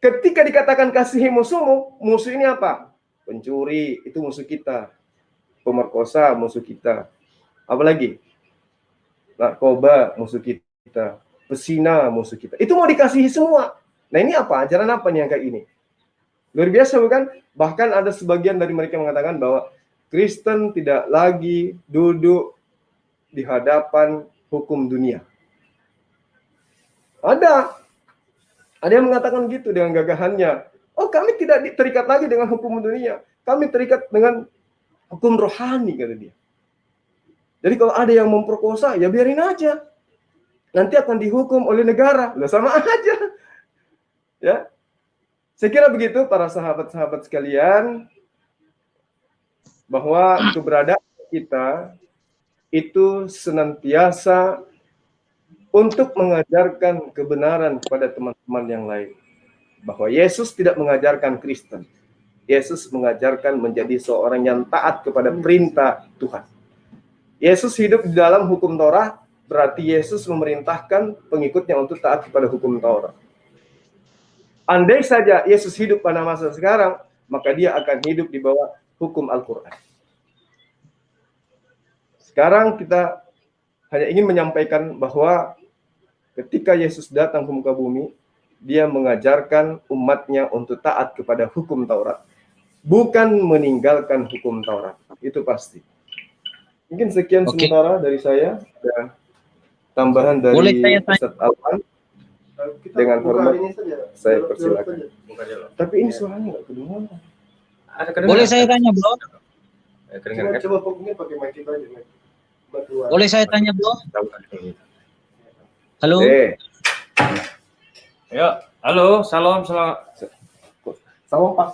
ketika dikatakan kasihi musuhmu, musuh ini apa? Pencuri, itu musuh kita. Pemerkosa, musuh kita. Apalagi? Narkoba, musuh kita. Pesina, musuh kita. Itu mau dikasihi semua. Nah ini apa? Ajaran apa nih yang kayak ini? Luar biasa bukan? Bahkan ada sebagian dari mereka mengatakan bahwa Kristen tidak lagi duduk di hadapan hukum dunia. Ada yang mengatakan gitu dengan gagahannya. Oh, kami tidak terikat lagi dengan hukum dunia. Kami terikat dengan hukum rohani, kata dia. Jadi kalau ada yang memperkosa, ya biarin aja. Nanti akan dihukum oleh negara. Lah sama aja. Ya. Saya kira begitu para sahabat-sahabat sekalian, bahwa keberadaan kita itu senantiasa untuk mengajarkan kebenaran kepada teman-teman yang lain. Bahwa Yesus tidak mengajarkan Kristen. Yesus mengajarkan menjadi seorang yang taat kepada perintah Tuhan. Yesus hidup di dalam hukum Taurat, berarti Yesus memerintahkan pengikutnya untuk taat kepada hukum Taurat. Andai saja Yesus hidup pada masa sekarang, maka dia akan hidup di bawah hukum Al-Quran. Sekarang kita hanya ingin menyampaikan bahwa ketika Yesus datang ke muka bumi, dia mengajarkan umatnya untuk taat kepada hukum Taurat. Bukan meninggalkan hukum Taurat. Itu pasti. Mungkin sekian sementara dari saya. Dan tambahan dari Ustaz Alwan. Dengan hormat, saya persilakan. Tapi ini suaranya nggak kedengaran. Boleh saya tanya, Bro? Coba mungkin pakai mic kita aja. Boleh saya tanya, Bro? Halo? Ya, halo, salam. Salam, Pak.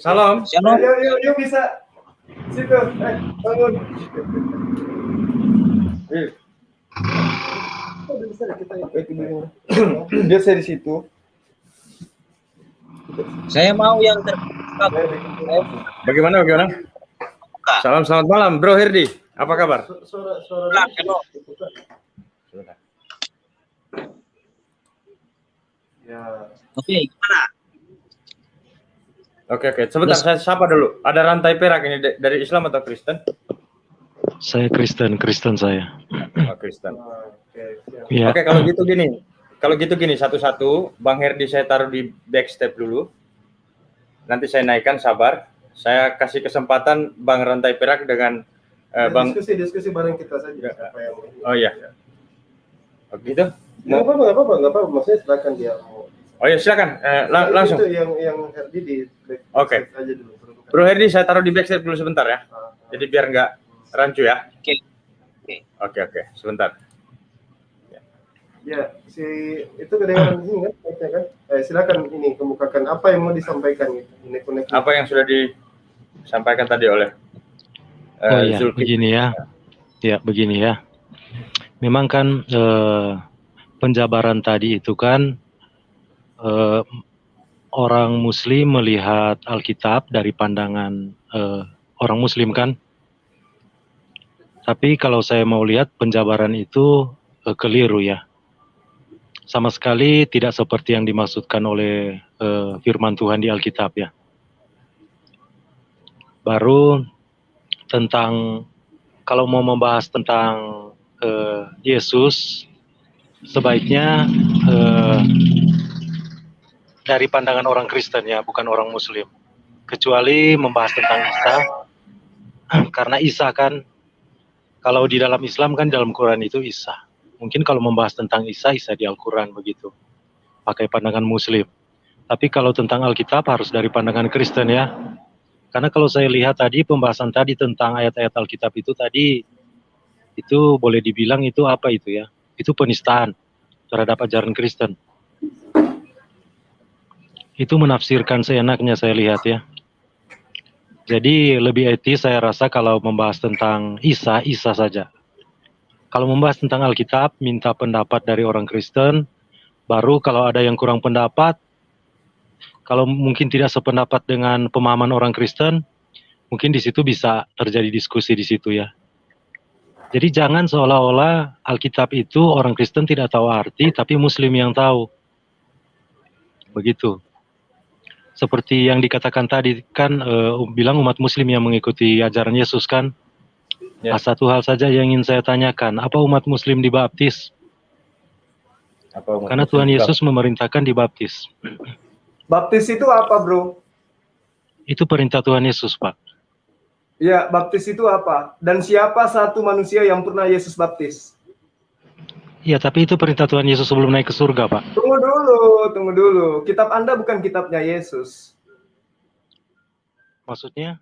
Salam. Yuk bisa. Situ, bangun. Biar saya di situ. Saya mau yang Bagaimana? Salam, selamat malam, Bro Herdi. Apa kabar? Suara. Ya. Oke, gimana? Oke. Sebentar, saya sapa dulu. Ada rantai perak ini dari Islam atau Kristen? Saya Kristen saya. Oh, Kristen. Ya. Oke, kalau gitu gini satu-satu. Bang Herdi saya taruh di backstep dulu. Nanti saya naikkan, sabar. Saya kasih kesempatan Bang Rantai Perak dengan Bang. Diskusi bareng kita saja. Oh iya. Oh, gitu? Nggak apa-apa. Maksudnya silakan dia. Oh iya, silakan. Langsung. Itu yang Herdi di. Oke. Bro Herdi saya taruh di backstep dulu sebentar ya. Jadi biar nggak rancu ya. Oke. Oke. Sebentar. Ya, si itu kedengaran di sini kan, kan? Silakan ini kemukakan apa yang mau disampaikan gitu. Apa yang sudah disampaikan tadi oleh begini ya. Ya, begini ya. Memang kan penjabaran tadi itu kan orang Muslim melihat Alkitab dari pandangan orang Muslim kan. Tapi kalau saya mau lihat penjabaran itu keliru ya. Sama sekali tidak seperti yang dimaksudkan oleh firman Tuhan di Alkitab ya. Baru tentang, kalau mau membahas tentang Yesus, sebaiknya dari pandangan orang Kristen ya, bukan orang Muslim. Kecuali membahas tentang Isa, karena Isa kan, kalau di dalam Islam kan dalam Quran itu Isa. Mungkin kalau membahas tentang Isa di Al-Quran begitu, pakai pandangan Muslim. Tapi kalau tentang Alkitab harus dari pandangan Kristen ya. Karena kalau saya lihat tadi pembahasan tadi tentang ayat-ayat Alkitab itu tadi, itu boleh dibilang itu apa itu ya? Itu penistaan terhadap ajaran Kristen. Itu menafsirkan seenaknya saya lihat ya. Jadi lebih etis saya rasa kalau membahas tentang Isa saja. Kalau membahas tentang Alkitab, minta pendapat dari orang Kristen, baru kalau ada yang kurang pendapat, kalau mungkin tidak sependapat dengan pemahaman orang Kristen, mungkin di situ bisa terjadi diskusi di situ ya. Jadi jangan seolah-olah Alkitab itu orang Kristen tidak tahu arti, tapi Muslim yang tahu. Begitu. Seperti yang dikatakan tadi kan, bilang umat Muslim yang mengikuti ajaran Yesus kan. Ya. Satu hal saja yang ingin saya tanyakan, apa umat Muslim dibaptis? Karena Tuhan Yesus memerintahkan dibaptis. Baptis itu apa, bro? Itu perintah Tuhan Yesus, Pak. Ya, baptis itu apa? Dan siapa satu manusia yang pernah Yesus baptis? Ya, tapi itu perintah Tuhan Yesus sebelum naik ke surga, Pak. Tunggu dulu. Kitab Anda bukan kitabnya Yesus. Maksudnya?